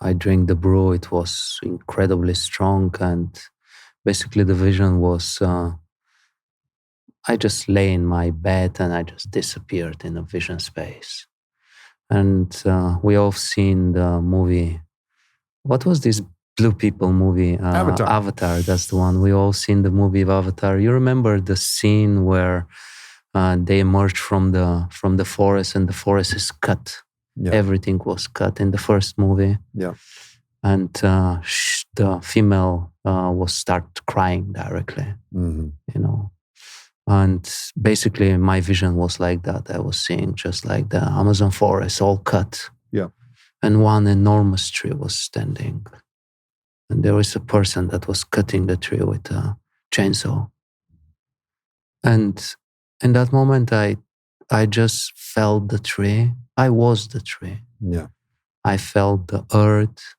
I drank the brew. It was incredibly strong, and basically the vision was I just lay in my bed and I just disappeared in a vision space. And we all seen the movie. What was this blue people movie? Avatar. That's the one. We all seen the movie of Avatar. You remember the scene where they emerge from the forest and the forest is cut. Yeah. Everything was cut in the first movie. Yeah. And the female was start crying directly. Mm-hmm. You know. And basically my vision was like that. I was seeing just like the Amazon forest all cut. Yeah. And one enormous tree was standing. And there was a person that was cutting the tree with a chainsaw. And in that moment, I just felt the tree. I was the tree. Yeah. I felt the earth.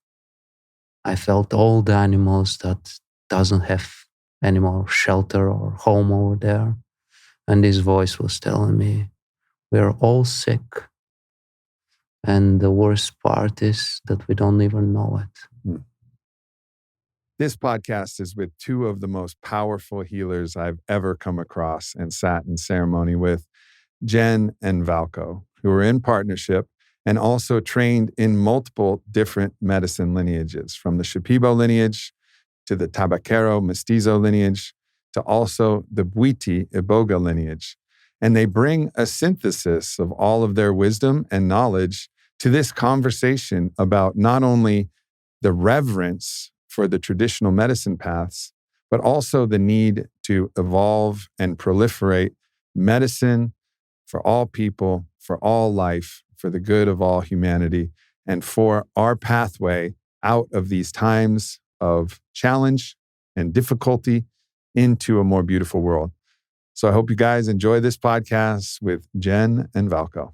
I felt all the animals that doesn't have any more shelter or home over there. And this voice was telling me, we're all sick. And the worst part is that we don't even know it. Mm. This podcast is with two of the most powerful healers I've ever come across and sat in ceremony with, Jen and Valko, who are in partnership and also trained in multiple different medicine lineages, from the Shipibo lineage to the Tabacero Mestizo lineage to also the Bwiti Iboga lineage. And they bring a synthesis of all of their wisdom and knowledge to this conversation about not only the reverence for the traditional medicine paths, but also the need to evolve and proliferate medicine for all people, for all life, for the good of all humanity, and for our pathway out of these times of challenge and difficulty into a more beautiful world. So I hope you guys enjoy this podcast with Jen and Valko.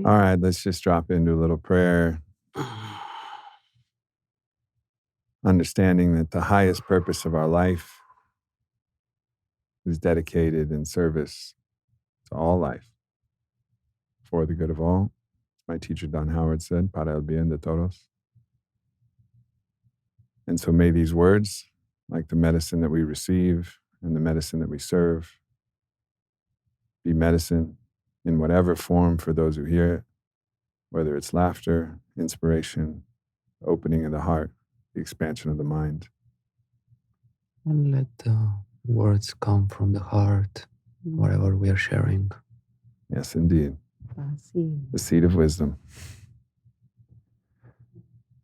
All right, let's just drop into a little prayer. Understanding that the highest purpose of our life is dedicated in service to all life, for the good of all. My teacher, Don Howard, said, para el bien de todos. And so may these words, like the medicine that we receive and the medicine that we serve, be medicine in whatever form for those who hear it, whether it's laughter, inspiration, opening of the heart, the expansion of the mind. And let the words come from the heart, whatever we are sharing. Yes, indeed. The seed of wisdom.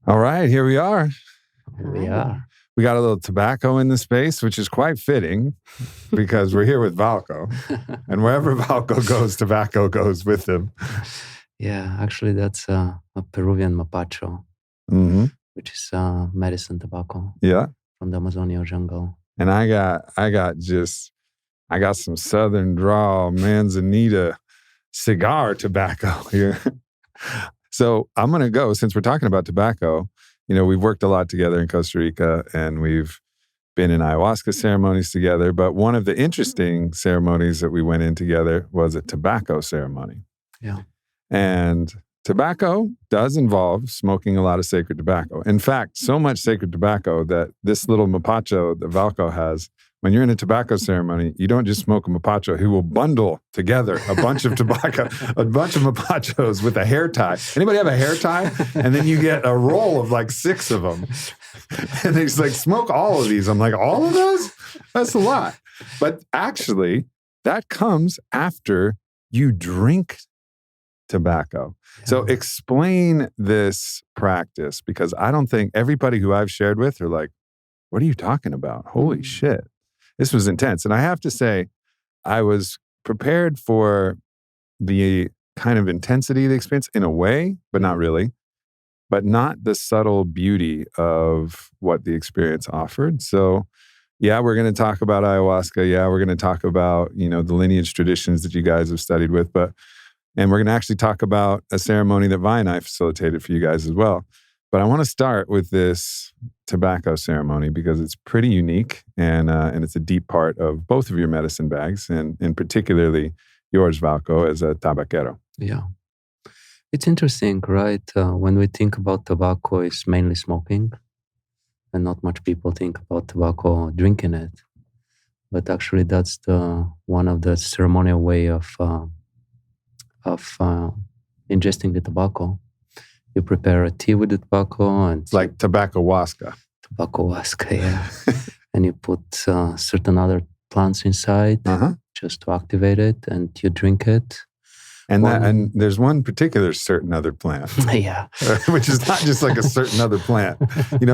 All right, here we are. Here we are. We got a little tobacco in the space, which is quite fitting because we're here with Valko. And wherever Valko goes, tobacco goes with him. Yeah, actually that's a Peruvian mapacho, which is medicine tobacco. Yeah. From the Amazonia jungle. And I got some Southern Draw Manzanita cigar tobacco here. So I'm going to go, since we're talking about tobacco, we've worked a lot together in Costa Rica and we've been in ayahuasca ceremonies together. But one of the interesting ceremonies that we went in together was a tobacco ceremony. Yeah. And tobacco does involve smoking a lot of sacred tobacco. In fact, so much sacred tobacco that this little mapacho that Valko has, when you're in a tobacco ceremony, you don't just smoke a mapacho. He will bundle together a bunch of tobacco, a bunch of mapachos with a hair tie. Anybody have a hair tie? And then you get a roll of like 6 of them. And he's like, smoke all of these. I'm like, all of those? That's a lot. But actually, that comes after you drink tobacco. Yeah. So explain this practice, because I don't think everybody who I've shared with are like, what are you talking about? Holy shit. This was intense. And I have to say, I was prepared for the kind of intensity of the experience in a way, but not really, but not the subtle beauty of what the experience offered. So yeah, we're going to talk about ayahuasca. Yeah, we're going to talk about, the lineage traditions that you guys have studied with, and we're going to actually talk about a ceremony that Vi and I facilitated for you guys as well. But I want to start with this tobacco ceremony because it's pretty unique and it's a deep part of both of your medicine bags and particularly yours, Valko, as a tabaquero. Yeah. It's interesting, right? When we think about tobacco, it's mainly smoking, and not much people think about tobacco drinking it. But actually, that's one of the ceremonial way of ingesting the tobacco. You prepare a tea with the tobacco, and it's like tobacco-wasca. Tobacco-wasca, yeah. And you put certain other plants inside just to activate it, and you drink it. And there's one particular certain other plant. Yeah. Which is not just like a certain other plant.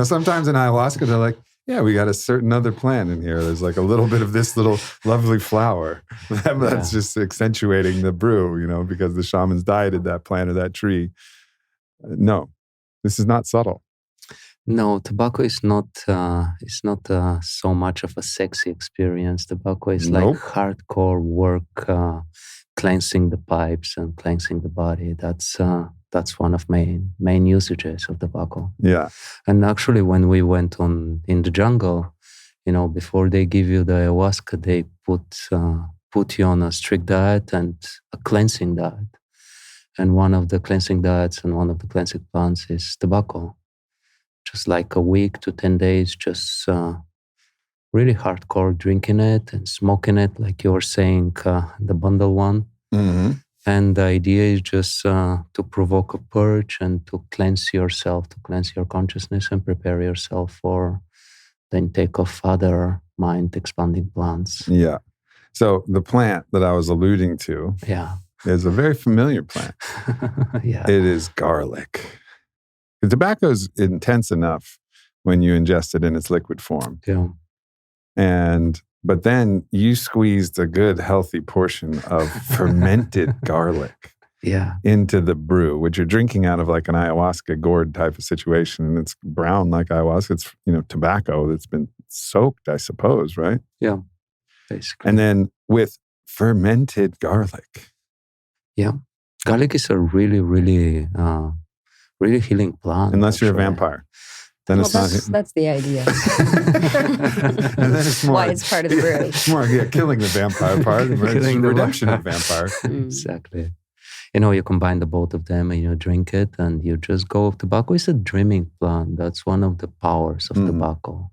Sometimes in ayahuasca, they're like, yeah, we got a certain other plant in here. There's like a little bit of this little lovely flower. That's just accentuating the brew, because the shamans dieted that plant or that tree. No, this is not subtle. No, tobacco is not. It's not so much of a sexy experience. Tobacco is like hardcore work, cleansing the pipes and cleansing the body. That's one of main usages of tobacco. Yeah. And actually, when we went in the jungle, before they give you the ayahuasca, they put you on a strict diet and a cleansing diet. And one of the cleansing diets and one of the cleansing plants is tobacco. Just like a week to 10 days, just really hardcore drinking it and smoking it, like you were saying, the bundle one. Mm-hmm. And the idea is just to provoke a purge and to cleanse yourself, to cleanse your consciousness and prepare yourself for the intake of other mind-expanding plants. Yeah. So the plant that I was alluding to is a very familiar plant. Yeah. It is garlic. The tobacco is intense enough when you ingest it in its liquid form. Yeah. But then you squeezed a good, healthy portion of fermented garlic into the brew, which you're drinking out of like an ayahuasca gourd type of situation. And it's brown like ayahuasca. It's, tobacco that's been soaked, I suppose, right? Yeah, basically. And then with fermented garlic. Yeah. Garlic is a really, really, really healing plant. Unless you're a vampire. Then it's not. That's the idea. And then it's more, why it's part of the brew. It's more, killing the vampire part. Killing the redemption of vampire. Exactly. You combine the both of them and you drink it and you just go. Tobacco is a dreaming plant. That's one of the powers of tobacco.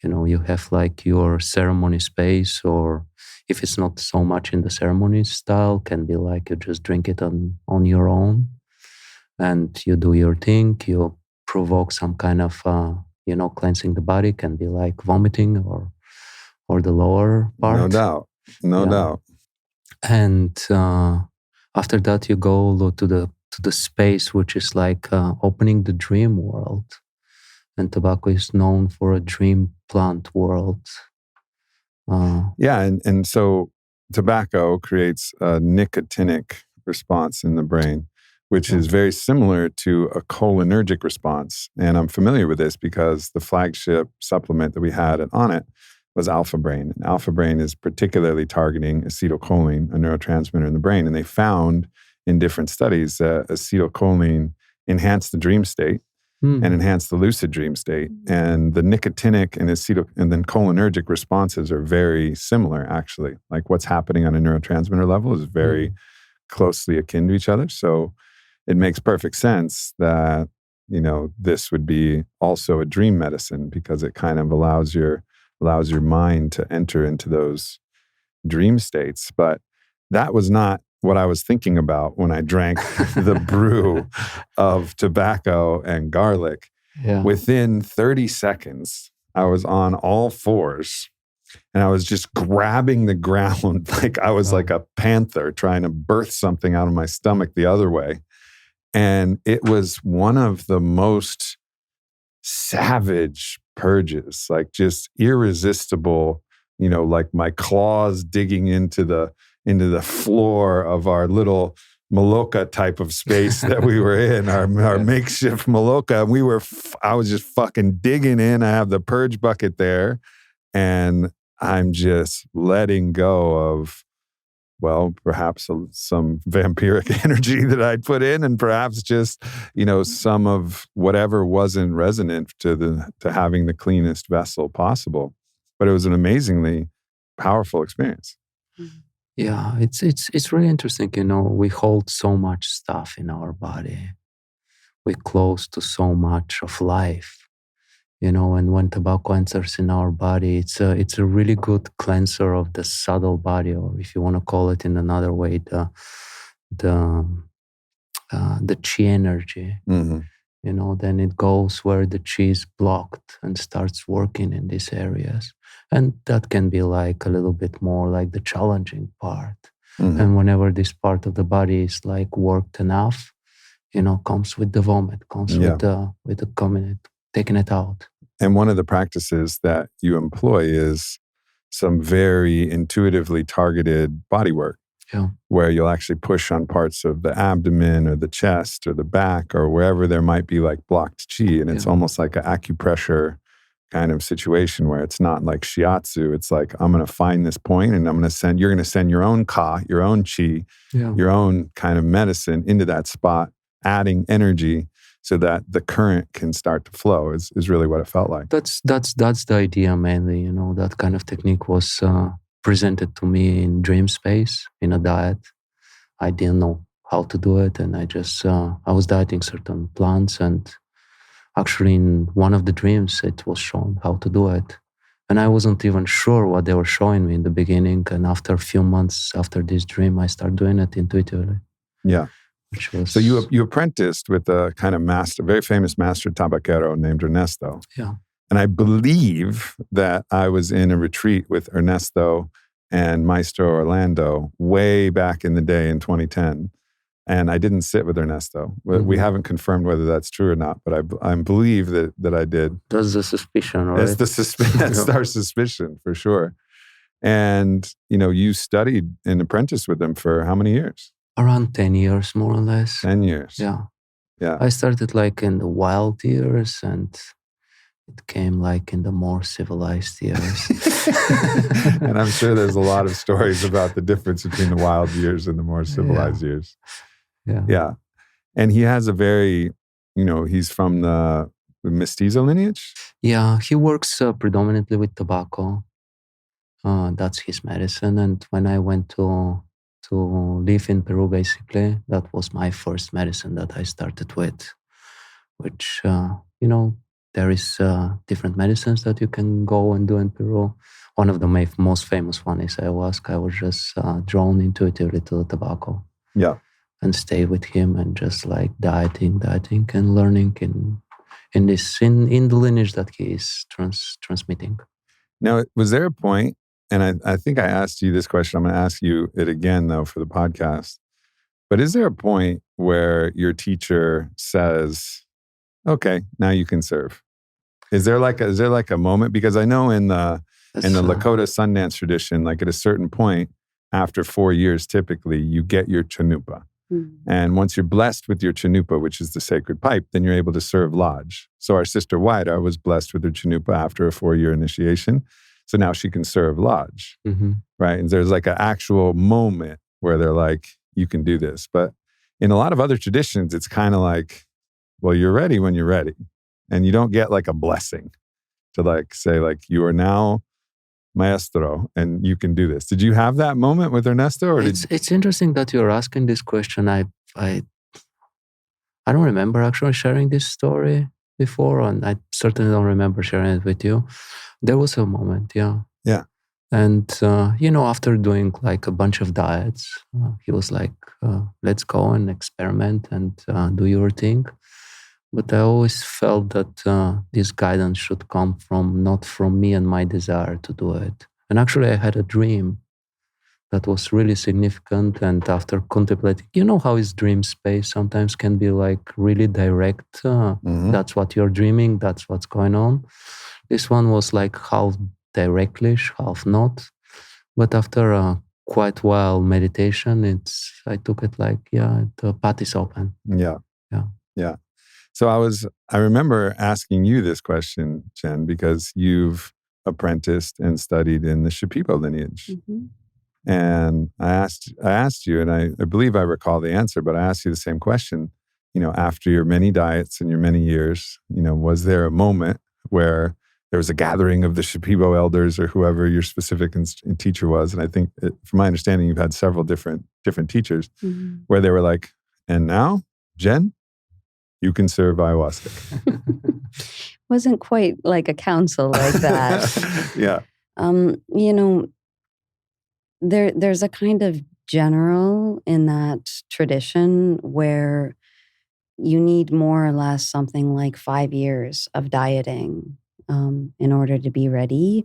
You have like your ceremony space, or if it's not so much in the ceremony style, can be like you just drink it on your own and you do your thing. You provoke some kind of, cleansing the body, can be like vomiting or the lower part. No doubt. And after that, you go to the space, which is like opening the dream world. And tobacco is known for a dream plant world. And so tobacco creates a nicotinic response in the brain, which is very similar to a cholinergic response. And I'm familiar with this because the flagship supplement that we had on it was Alpha Brain. And Alpha Brain is particularly targeting acetylcholine, a neurotransmitter in the brain. And they found in different studies that acetylcholine enhanced the dream state and enhanced the lucid dream state. And the nicotinic and then cholinergic responses are very similar, actually. Like what's happening on a neurotransmitter level is very closely akin to each other. So it makes perfect sense that, this would be also a dream medicine because it kind of allows your mind to enter into those dream states. But that was not what I was thinking about when I drank the brew of tobacco and garlic. Yeah. Within 30 seconds, I was on all fours and I was just grabbing the ground like I was like a panther trying to birth something out of my stomach the other way. And it was one of the most savage purges, like just irresistible, like my claws digging into the floor of our little Maloka type of space that we were in, our makeshift Maloka. I was just fucking digging in. I have the purge bucket there and I'm just letting go of, perhaps some vampiric energy that I'd put in, and perhaps just, some of whatever wasn't resonant to having the cleanest vessel possible. But it was an amazingly powerful experience. Yeah, it's really interesting. We hold so much stuff in our body. We're close to so much of life. And when tobacco enters in our body, it's a really good cleanser of the subtle body, or if you want to call it in another way, the chi energy. Mm-hmm. Then it goes where the chi is blocked and starts working in these areas. And that can be like a little bit more like the challenging part. Mm-hmm. And whenever this part of the body is like worked enough, comes with the vomit, comes with the coming, taking it out. And one of the practices that you employ is some very intuitively targeted body work. Yeah. Where you'll actually push on parts of the abdomen or the chest or the back or wherever there might be like blocked chi. And it's almost like an acupressure kind of situation where it's not like shiatsu. It's like, I'm going to find this point and you're going to send your own ka, your own chi, your own kind of medicine into that spot, adding energy so that the current can start to flow is really what it felt like. That's the idea mainly. That kind of technique was presented to me in dream space in a diet. I didn't know how to do it, and I was dieting certain plants, and actually in one of the dreams it was shown how to do it, and I wasn't even sure what they were showing me in the beginning. And after a few months after this dream, I started doing it intuitively. Yeah. So you apprenticed with a kind of very famous master tabaquero named Ernesto. Yeah. And I believe that I was in a retreat with Ernesto and Maestro Orlando way back in the day in 2010. And I didn't sit with Ernesto. We haven't confirmed whether that's true or not, but I believe that I did. That's the suspicion, right? That's our suspicion for sure. And, you studied and apprenticed with them for how many years? Around 10 years, more or less. 10 years. Yeah. Yeah. I started like in the wild years, and it came like in the more civilized years. And I'm sure there's a lot of stories about the difference between the wild years and the more civilized years. Yeah. Yeah. And he has a very, he's from the mestizo lineage? Yeah, he works predominantly with tobacco. That's his medicine. And when I went to live in Peru, basically, that was my first medicine that I started with, which, there is different medicines that you can go and do in Peru. One of the most famous one is ayahuasca. I was just drawn intuitively to the tobacco. Yeah. And stay with him and just like dieting and learning in the lineage that he is transmitting. Now, was there a point, and I think I asked you this question, I'm going to ask you it again though for the podcast, but is there a point where your teacher says, okay, now you can serve? Is there like a moment? Because I know in the Lakota Sundance tradition, like at a certain point, after 4 years, typically you get your chanupa. Mm-hmm. And once you're blessed with your chanupa, which is the sacred pipe, then you're able to serve lodge. So our sister Waida was blessed with her chanupa after a 4-year initiation. So now she can serve lodge, right? And there's like an actual moment where they're like, you can do this. But in a lot of other traditions, it's kind of like, well, you're ready when you're ready. And you don't get like a blessing to like say like, you are now maestro and you can do this. Did you have that moment with Ernesto? Or it's interesting that you're asking this question. I don't remember actually sharing this story before, and I certainly don't remember sharing it with you. There was a moment, yeah. Yeah. And, after doing like a bunch of diets, he was like, let's go and experiment and do your thing. But I always felt that this guidance should come not from me and my desire to do it. And actually, I had a dream that was really significant. And after contemplating, how his dream space sometimes can be like really direct. That's what you're dreaming. That's what's going on. This one was like half directly, half not. But after quite a while meditation, I took it like, the path is open. Yeah. Yeah. Yeah. So I remember asking you this question, Jen, because you've apprenticed and studied in the Shipibo lineage. Mm-hmm. And I asked you, and I believe I recall the answer, but I asked you the same question, after your many diets and your many years, was there a moment where there was a gathering of the Shipibo elders or whoever your specific teacher was. And I think, from my understanding, you've had several different teachers where they were like, and now, Jen, you can serve ayahuasca. Wasn't quite like a council like that. Yeah. You know, there's a kind of general in that tradition where you need more or less something like 5 years of dieting in order to be ready.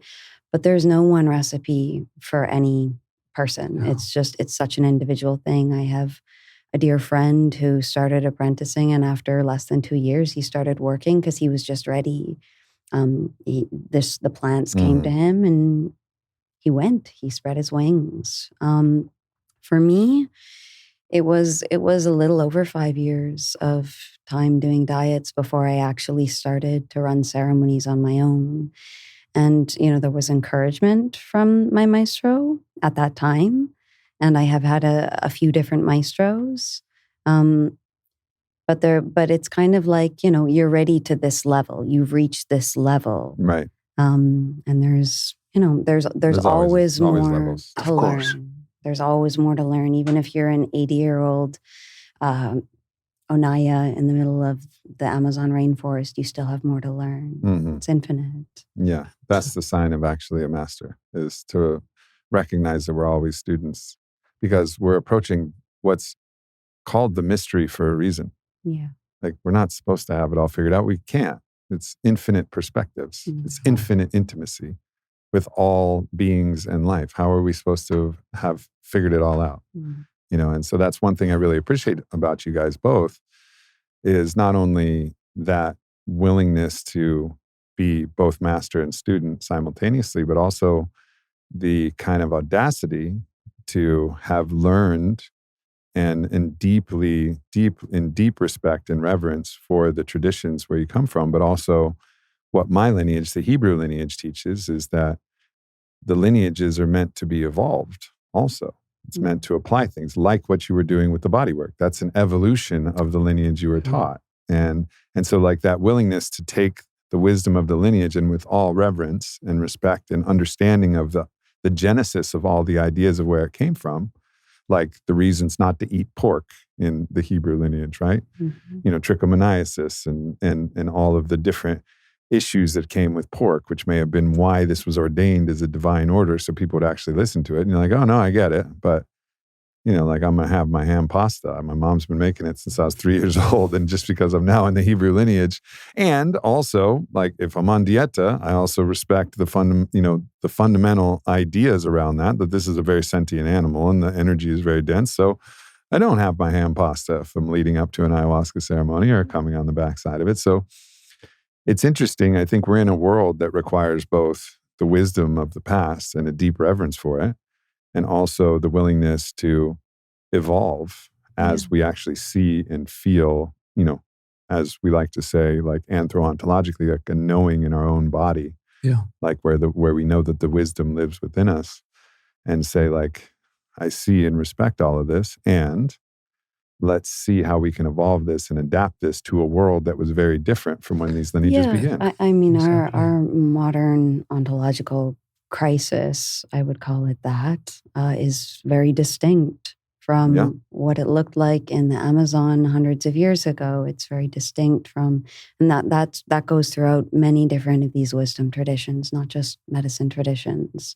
But there's no one recipe for any person. No. It's such an individual thing. I have a dear friend who started apprenticing, and after less than 2 years, he started working because he was just ready. The plants came to him, and he went. He spread his wings. For me, it was a little over 5 years of time doing diets before I actually started to run ceremonies on my own. And, you know, there was encouragement from my maestro at that time. And I have had a few different maestros. But it's kind of like, you know, you're ready to this level. You've reached this level. Right. And there's always more levels. to learn. There's always more to learn. Even if you're an 80-year-old Onaya in the middle of the Amazon rainforest, you still have more to learn. It's infinite. Yeah, that's the sign of actually a master, is to recognize that we're always students, because we're approaching what's called the mystery for a reason. Yeah. Like, we're not supposed to have it all figured out. We can't. It's infinite perspectives. It's infinite intimacy with all beings and life. How are we supposed to have figured it all out? You know, and so that's one thing I really appreciate about you guys both, is not only that willingness to be both master and student simultaneously, but also the kind of audacity to have learned and in deep respect and reverence for the traditions where you come from. But also what my lineage, the Hebrew lineage, teaches is that the lineages are meant to be evolved also. It's meant to apply things like what you were doing with the body work. That's an evolution of the lineage you were taught. And so like that willingness to take the wisdom of the lineage, and with all reverence and respect and understanding of the genesis of all the ideas of where it came from, like the reasons not to eat pork in the Hebrew lineage, right? You know, trichomoniasis and all of the different issues that came with pork, which may have been why this was ordained as a divine order, so people would actually listen to it. And you're like, oh no, I get it. But, you know, like, I'm going to have my ham pasta. My mom's been making it since I was 3 years old. And just because I'm now in the Hebrew lineage, and also, like, if I'm on dieta, I also respect the fundamental ideas around that this is a very sentient animal and the energy is very dense. So I don't have my ham pasta if I'm leading up to an ayahuasca ceremony or coming on the backside of it. So it's interesting. I think we're in a world that requires both the wisdom of the past and a deep reverence for it, and also the willingness to evolve as we actually see and feel, you know, as we like to say, like anthro-ontologically, like a knowing in our own body. Yeah. Like where we know that the wisdom lives within us, and say, like, I see and respect all of this, and let's see how we can evolve this and adapt this to a world that was very different from when these lineages began. I mean, exactly. Our modern ontological crisis, I would call it that, is very distinct from what it looked like in the Amazon hundreds of years ago. It's very distinct from, and that goes throughout many different of these wisdom traditions, not just medicine traditions.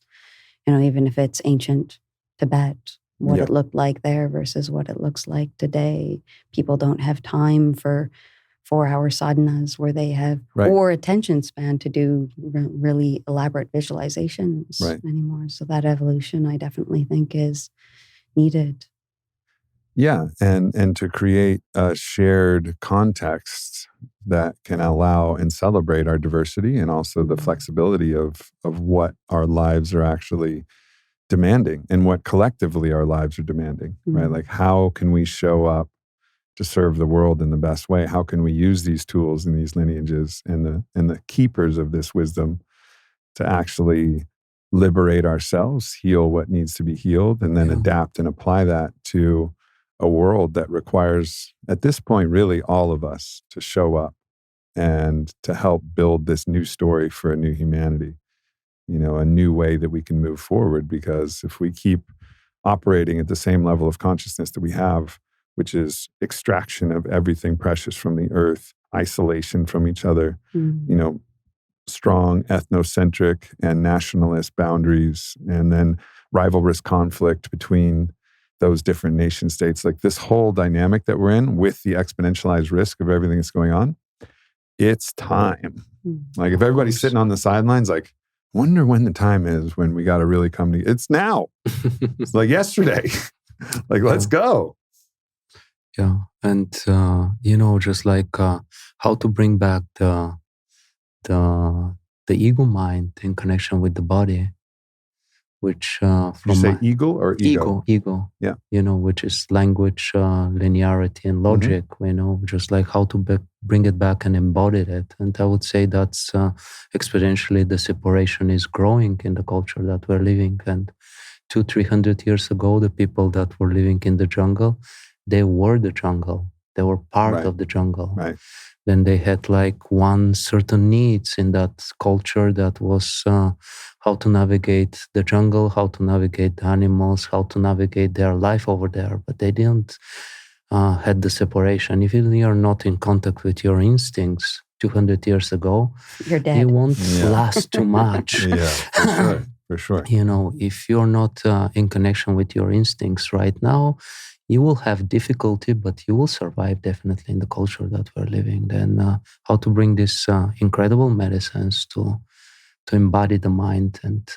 You know, even if it's ancient Tibet, what it looked like there versus what it looks like today. People don't have time for 4-hour sadhanas where they have, or attention span to do really elaborate visualizations anymore. So that evolution, I definitely think, is needed. Yeah, and to create a shared context that can allow and celebrate our diversity, and also the flexibility of what our lives are actually demanding and what collectively our lives are demanding, right? Like, how can we show up to serve the world in the best way? How can we use these tools and these lineages and the keepers of this wisdom to actually liberate ourselves, heal what needs to be healed, and then adapt and apply that to a world that requires, at this point, really all of us to show up and to help build this new story for a new humanity, a new way that we can move forward. Because if we keep operating at the same level of consciousness that we have, which is extraction of everything precious from the earth, isolation from each other, strong ethnocentric and nationalist boundaries, and then rivalrous conflict between those different nation states, like this whole dynamic that we're in with the exponentialized risk of everything that's going on, it's time. Like if everybody's sitting on the sidelines, like, wonder when the time is when we got to really come to, it's now. It's like yesterday. Like, let's go. Yeah. And, just like how to bring back the ego mind in connection with the body, which Did you say eagle or ego? Ego. Yeah. Which is language, linearity and logic, just like how to bring it back and embody it. And I would say that's exponentially the separation is growing in the culture that we're living. And 200-300 years ago, the people that were living in the jungle, they were the jungle. They were part of the jungle. Right. Then they had like one certain needs in that culture that was how to navigate the jungle, how to navigate the animals, how to navigate their life over there. But they didn't had the separation. If you're not in contact with your instincts 200 years ago, you're dead. You won't last too much. Yeah, for sure. If you're not in connection with your instincts right now, you will have difficulty, but you will survive definitely in the culture that we're living. Then how to bring these incredible medicines to embody the mind and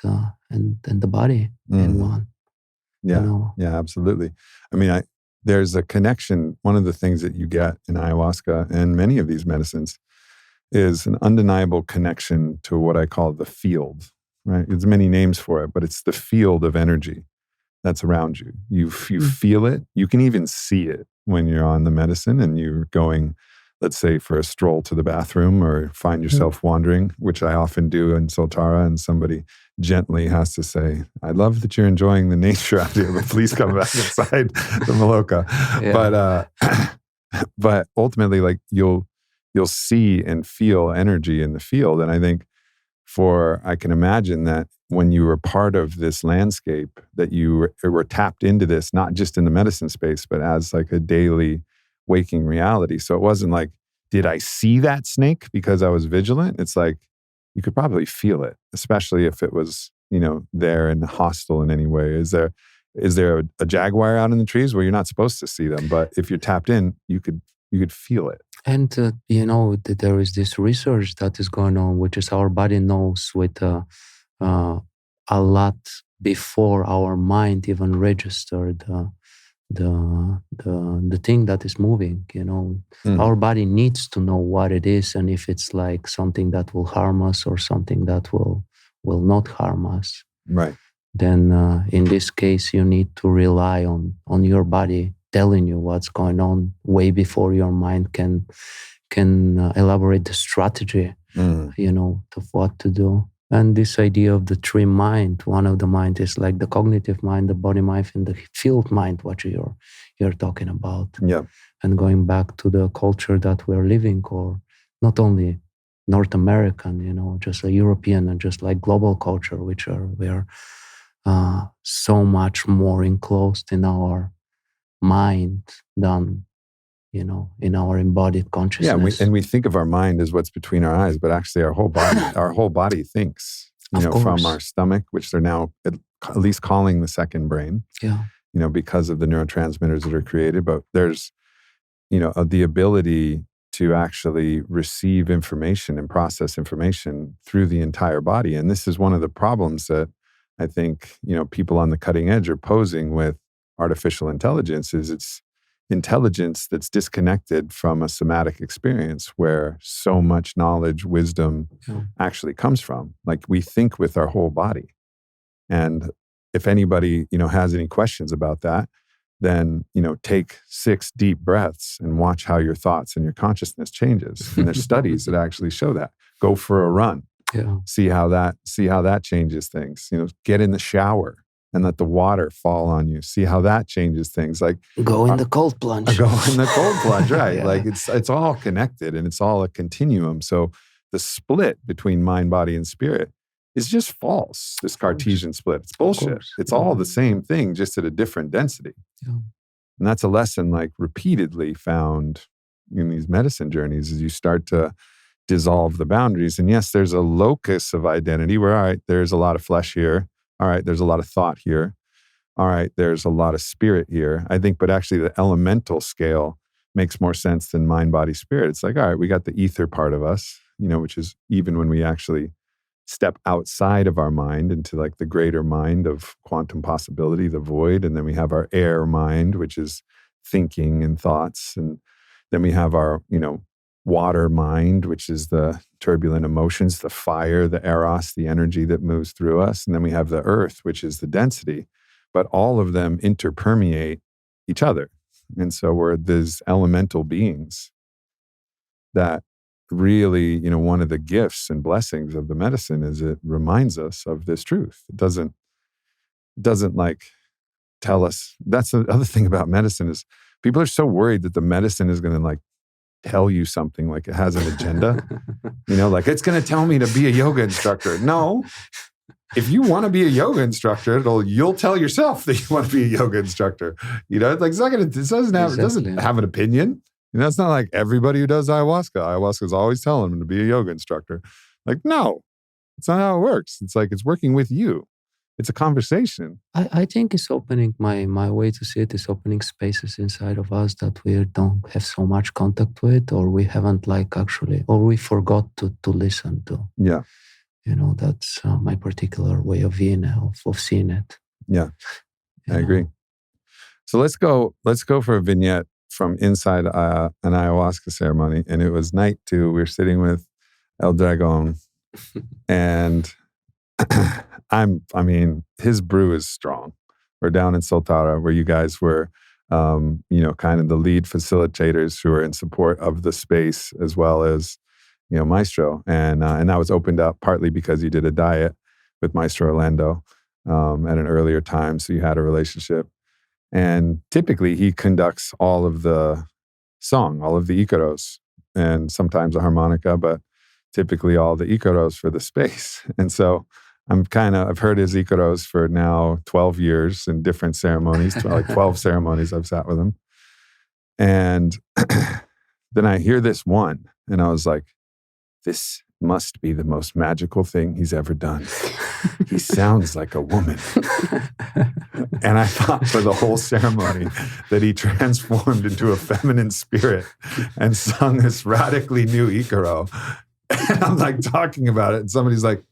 the body in one. Yeah, yeah, absolutely. I mean, there's a connection. One of the things that you get in ayahuasca and many of these medicines is an undeniable connection to what I call the field, right? There's many names for it, but it's the field of energy that's around you. You feel it. You can even see it when you're on the medicine and you're going, let's say, for a stroll to the bathroom or find yourself wandering, which I often do in Soltara, and somebody gently has to say, I love that you're enjoying the nature out here, but please come back inside the Maloka. Yeah. But ultimately, like you'll see and feel energy in the field. And I think I can imagine that when you were part of this landscape, that you were tapped into this, not just in the medicine space, but as like a daily waking reality. So it wasn't like, did I see that snake because I was vigilant? It's like, you could probably feel it, especially if it was, there and hostile in any way. Is there a jaguar out in the trees where you're not supposed to see them? But if you're tapped in, you could feel it. And, there is this research that is going on, which is our body knows with a lot before our mind even registered the thing that is moving. Our body needs to know what it is, and if it's like something that will harm us or something that will not harm us. Right. Then in this case, you need to rely on your body telling you what's going on way before your mind can elaborate the strategy, of what to do. And this idea of the three mind, one of the mind is like the cognitive mind, the body mind, and the field mind, what you're talking about. Yeah. And going back to the culture that we're living, or not only North American, just a European and just like global culture, we are so much more enclosed in our mind than in our embodied consciousness. Yeah, and we think of our mind as what's between our eyes, but actually our whole body thinks, from our stomach, which they're now at least calling the second brain. Yeah. Because of the neurotransmitters that are created. But there's, the ability to actually receive information and process information through the entire body. And this is one of the problems that I think, people on the cutting edge are posing with artificial intelligence. Is it's intelligence that's disconnected from a somatic experience where so much knowledge, wisdom actually comes from. Like we think with our whole body. And if anybody, has any questions about that, then, take 6 deep breaths and watch how your thoughts and your consciousness changes. And there's studies that actually show that. Go for a run. Yeah. See how that changes things. Get in the shower. and let the water fall on you. See how that changes things. Like Go in the cold plunge. Go in the cold plunge, right? Yeah. Like it's all connected and it's all a continuum. So the split between mind, body, and spirit is just false. This Cartesian split. It's bullshit. It's all the same thing, just at a different density. Yeah. And that's a lesson like repeatedly found in these medicine journeys as you start to dissolve the boundaries. And yes, there's a locus of identity where, all right, there's a lot of flesh here. All right, there's a lot of thought here. All right, there's a lot of spirit here. I think, but actually the elemental scale makes more sense than mind, body, spirit. It's like, all right, we got the ether part of us, which is even when we actually step outside of our mind into like the greater mind of quantum possibility, the void. And then we have our air mind, which is thinking and thoughts. And then we have our, water mind, which is the turbulent emotions, the fire, the eros, the energy that moves through us. And then we have the earth, which is the density. But all of them interpermeate each other. And so we're these elemental beings that really, one of the gifts and blessings of the medicine is it reminds us of this truth. It doesn't like tell us. That's the other thing about medicine is people are so worried that the medicine is going to like tell you something, like it has an agenda, like it's going to tell me to be a yoga instructor. No. If you want to be a yoga instructor, you'll tell yourself that you want to be a yoga instructor. Like it doesn't have an opinion. It's not like everybody who does ayahuasca. Ayahuasca is always telling them to be a yoga instructor. Like, no, it's not how it works. It's like it's working with you. It's a conversation. I think it's opening my way to see it is opening spaces inside of us that we don't have so much contact with, or we haven't or we forgot to listen to. Yeah. That's my particular way of viewing it, of seeing it. Yeah, I agree. So let's go for a vignette from inside an ayahuasca ceremony. And it was night 2. We were sitting with El Dragon. And his brew is strong. We're down in Soltara where you guys were, kind of the lead facilitators who are in support of the space as well as Maestro. And that was opened up partly because you did a diet with Maestro Orlando at an earlier time. So you had a relationship. And typically he conducts all of the song, all of the Icaros, and sometimes a harmonica, but typically all the Icaros for the space. And so I've heard his Icaros for now 12 years in different ceremonies, like 12 ceremonies I've sat with him. And then I hear this one and I was like, this must be the most magical thing he's ever done. He sounds like a woman. And I thought for the whole ceremony that he transformed into a feminine spirit and sung this radically new Icaro. And I'm like talking about it and somebody's like,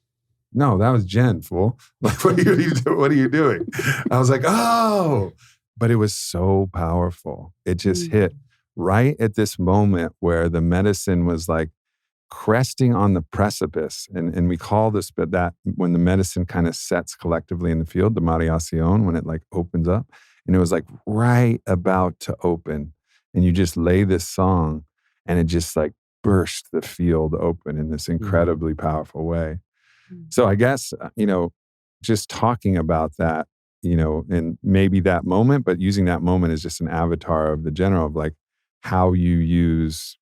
no, that was Jen, fool. Like, what are you doing? I was like, oh, but it was so powerful. It just hit right at this moment where the medicine was like cresting on the precipice. And we call this, but that when the medicine kind of sets collectively in the field, the Mariacion, when it like opens up, and it was like right about to open. And you just lay this song and it just like burst the field open in this incredibly powerful way. So I guess, just talking about that, and maybe that moment, but using that moment as just an avatar of the general of like how you use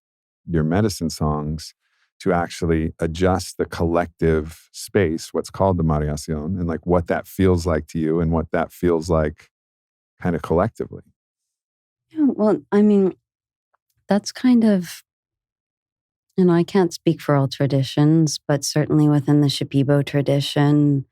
your medicine songs to actually adjust the collective space, what's called the Mariacion, and like what that feels like to you and what that feels like kind of collectively. Yeah, well, that's kind of, I can't speak for all traditions, but certainly within the Shipibo tradition,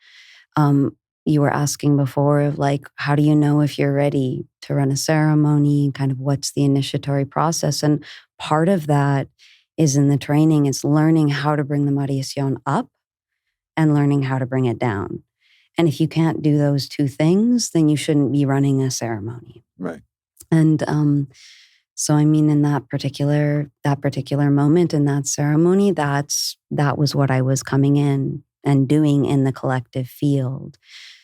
you were asking before of like, how do you know if you're ready to run a ceremony? Kind of what's the initiatory process? And part of that is in the training, it's learning how to bring the Mariacion up and learning how to bring it down. And if you can't do those two things, then you shouldn't be running a ceremony. Right. And so, in that particular moment in that ceremony, that was what I was coming in and doing in the collective field.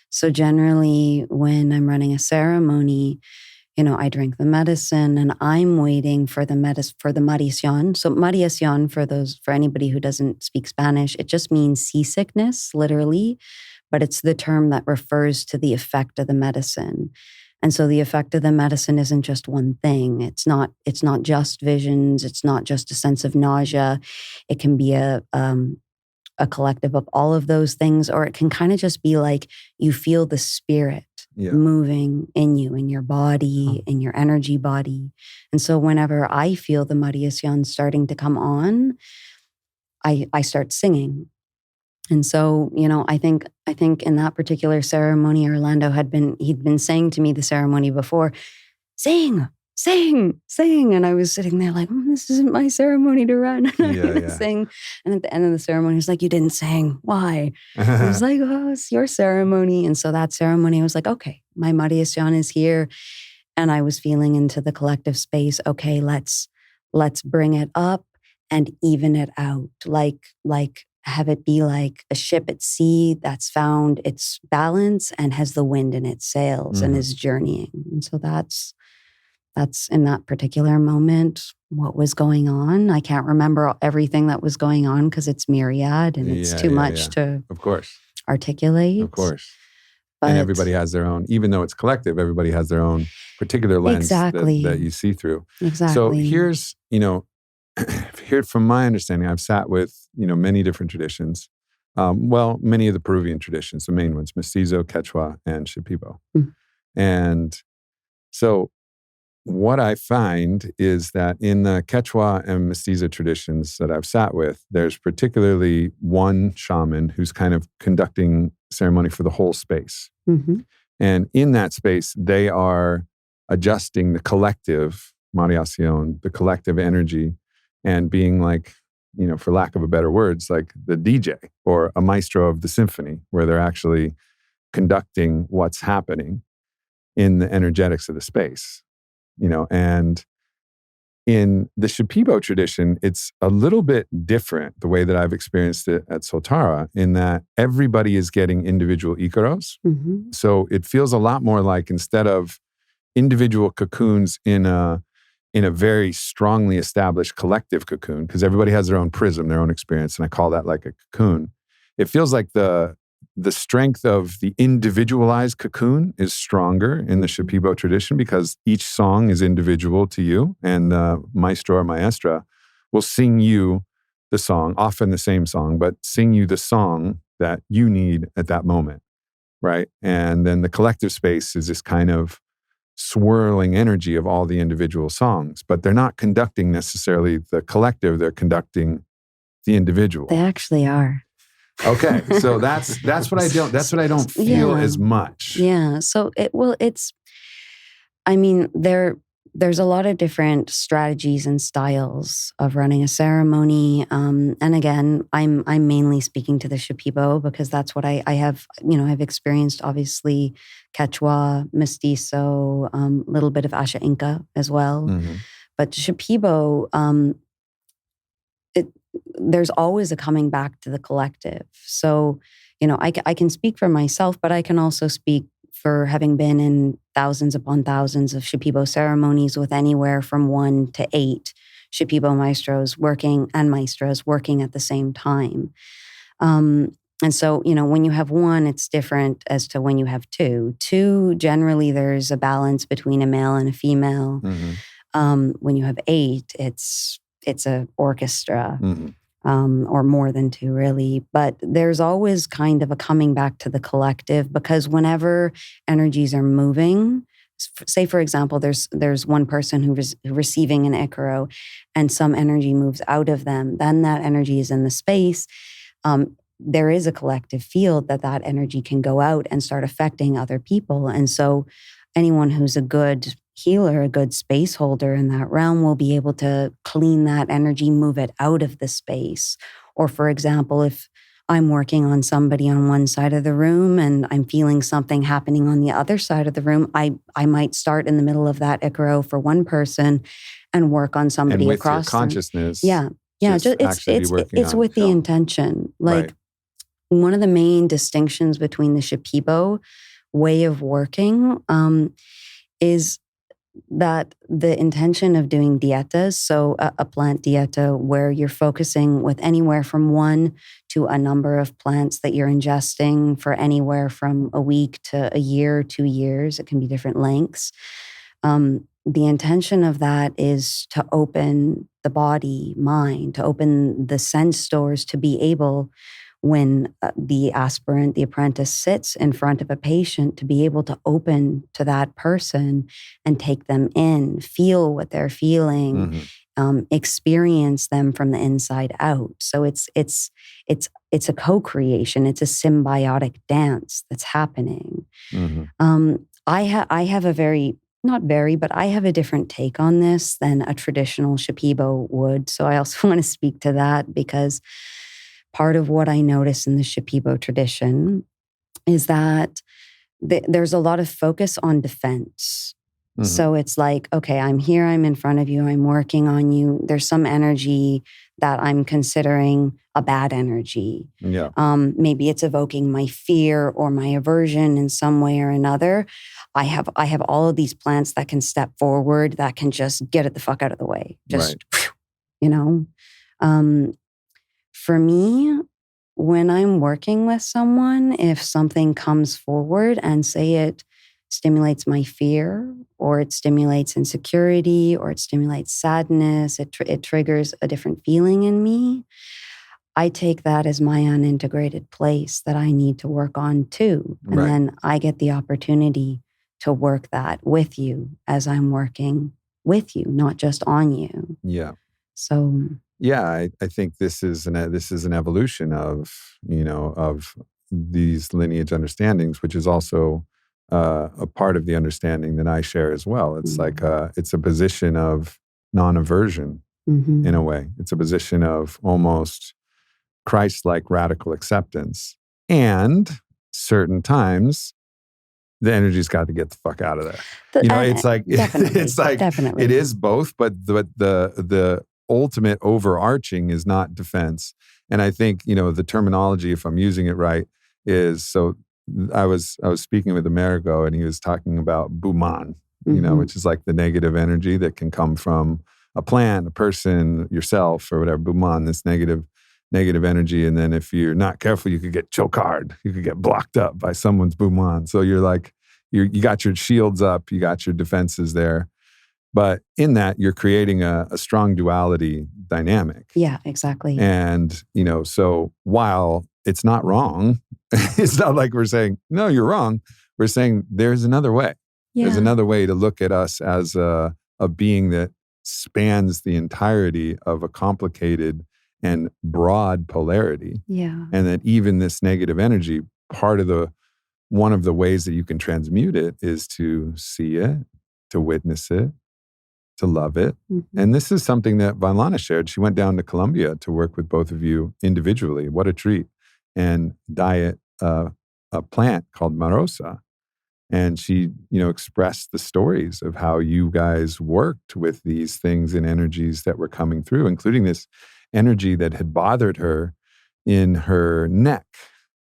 So generally, when I'm running a ceremony, I drink the medicine and I'm waiting for the Mariacion. So Mariacion, for anybody who doesn't speak Spanish, it just means seasickness, literally. but it's the term that refers to the effect of the medicine. And so the effect of the medicine isn't just one thing. It's not just visions. It's not just a sense of nausea. It can be a collective of all of those things, or it can kind of just be like you feel the spirit moving in you, in your body, in your energy body. And so whenever I feel the meditación starting to come on, I start singing. And so, I think in that particular ceremony, Orlando he'd been saying to me the ceremony before, sing. And I was sitting there like, this isn't my ceremony to run. And I would sing. And at the end of the ceremony, he was like, you didn't sing. Why? I was like, oh, it's your ceremony. And so that ceremony, I was like, okay, my meditación is here. And I was feeling into the collective space. Okay, let's bring it up and even it out. Like have it be like a ship at sea that's found its balance and has the wind in its sails and is journeying. And so that's in that particular moment what was going on. I can't remember everything that was going on because it's myriad and it's too much to of course articulate. Of course. But, and everybody has their own, even though it's collective, everybody has their own particular lens that you see through. Exactly. So here's, here from my understanding, I've sat with, many different traditions. Many of the Peruvian traditions, the main ones, Mestizo, Quechua, and Shipibo. And so what I find is that in the Quechua and Mestizo traditions that I've sat with, there's particularly one shaman who's kind of conducting ceremony for the whole space. And in that space, they are adjusting the collective meditación, the collective energy, and being like, for lack of a better words, like the DJ or a maestro of the symphony, where they're actually conducting what's happening in the energetics of the space. And in the Shipibo tradition, it's a little bit different the way that I've experienced it at Soltara, in that everybody is getting individual icaros. So it feels a lot more like, instead of individual cocoons in a very strongly established collective cocoon, because everybody has their own prism, their own experience, and I call that like a cocoon. It feels like the strength of the individualized cocoon is stronger in the Shipibo tradition, because each song is individual to you, and the maestro or maestra will sing you the song, often the same song, but sing you the song that you need at that moment, right? And then the collective space is this kind of swirling energy of all the individual songs, but they're not conducting necessarily the collective, they're conducting the individual. They actually are. Okay, so that's what I don't feel as much. Yeah. So there's a lot of different strategies and styles of running a ceremony. And again, I'm mainly speaking to the Shipibo because that's what I have, I've experienced, obviously, Quechua, Mestizo, a little bit of Asha Inca as well. But Shipibo, there's always a coming back to the collective. So, I can speak for myself, but I can also speak for having been in thousands upon thousands of Shipibo ceremonies with anywhere from 1 to 8 Shipibo maestros working at the same time. And so, when you have 1, it's different as to when you have 2. 2, generally, there's a balance between a male and a female. When you have 8, it's an orchestra, or more than 2, really. But there's always kind of a coming back to the collective, because whenever energies are moving, say, for example, there's one person who's receiving an icaro and some energy moves out of them, then that energy is in the space. There is a collective field that energy can go out and start affecting other people. And so anyone who's a good healer, a good space holder in that realm, will be able to clean that energy, move it out of the space. Or for example, if I'm working on somebody on one side of the room and I'm feeling something happening on the other side of the room, I might start in the middle of that icaro for one person and work on somebody and with across your consciousness. It's with the intention. Like, one of the main distinctions between the Shipibo way of working is that the intention of doing dietas, so a plant dieta where you're focusing with anywhere from 1 to a number of plants that you're ingesting for anywhere from a week to a year, 2 years, it can be different lengths. The intention of that is to open the body, mind, to open the sense stores to be able, when the aspirant, the apprentice sits in front of a patient, to be able to open to that person and take them in, feel what they're feeling, experience them from the inside out. So it's a co-creation. It's a symbiotic dance that's happening. I have a very, not very, but I have a different take on this than a traditional Shipibo would. So I also want to speak to that, because part of what I notice in the Shipibo tradition is that there's a lot of focus on defense. So it's like, okay, I'm here, I'm in front of you, I'm working on you. There's some energy that I'm considering a bad energy. Yeah. Maybe it's evoking my fear or my aversion in some way or another. I have all of these plants that can step forward, that can just get it the fuck out of the way. Just, you know. For me, when I'm working with someone, if something comes forward and say it stimulates my fear, or it stimulates insecurity, or it stimulates sadness, it triggers a different feeling in me, I take that as my unintegrated place that I need to work on too. And then I get the opportunity to work that with you as I'm working with you, not just on you. Yeah. So... yeah, I think this is an evolution of, you know, of these lineage understandings, which is also a part of the understanding that I share as well. It's like it's a position of non-aversion in a way. It's a position of almost Christ-like radical acceptance, and certain times the energy's got to get the fuck out of there. You know, it's like definitely. It is both, but the ultimate overarching is not defense. And I think, you know, the terminology, if I'm using it right, is, so I was speaking with Amerigo, and he was talking about buman, you know, which is like the negative energy that can come from a plant, a person, yourself, or whatever. Buman, this negative energy. And then if you're not careful, you could get chokard. You could get blocked up by someone's buman. So you're like, you got your shields up, you got your defenses there. But in that, you're creating a strong duality dynamic. Yeah, exactly. And, you know, so while it's not wrong, it's not like we're saying, no, you're wrong. We're saying there's another way. Yeah. There's another way to look at us as a being that spans the entirety of a complicated and broad polarity. Yeah. And that even this negative energy, one of the ways that you can transmute it is to see it, to witness it, to love it. And this is something that Vylana shared. She went down to Colombia to work with both of you individually. What a treat. And diet a plant called marosa. And she, you know, expressed the stories of how you guys worked with these things and energies that were coming through, including this energy that had bothered her in her neck,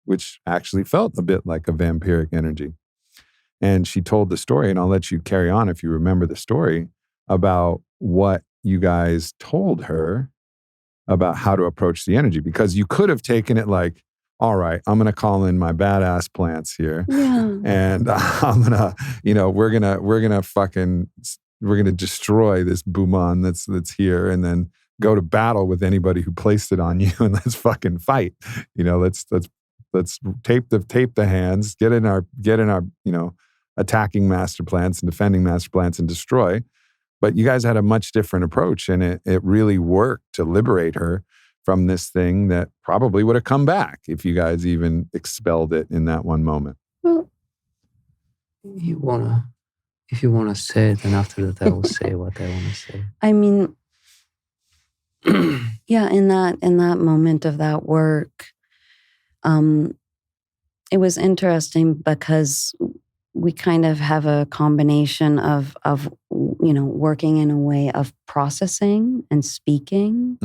which actually felt a bit like a vampiric energy. And she told the story, and I'll let you carry on if you remember the story, about what you guys told her about how to approach the energy. Because you could have taken it like, all right, I'm going to call in my badass plants here. Yeah. And I'm going to, you know, we're going to destroy this buman that's here, and then go to battle with anybody who placed it on you, and let's fucking fight. You know, let's tape the hands, get in our, you know, attacking master plants and defending master plants and destroy. But you guys had a much different approach, and it really worked to liberate her from this thing that probably would have come back if you guys even expelled it in that one moment. Well, if you wanna say it, and after that I will say what I want to say. I mean, yeah, in that moment of that work, it was interesting because we kind of have a combination of you know, working in a way of processing and speaking,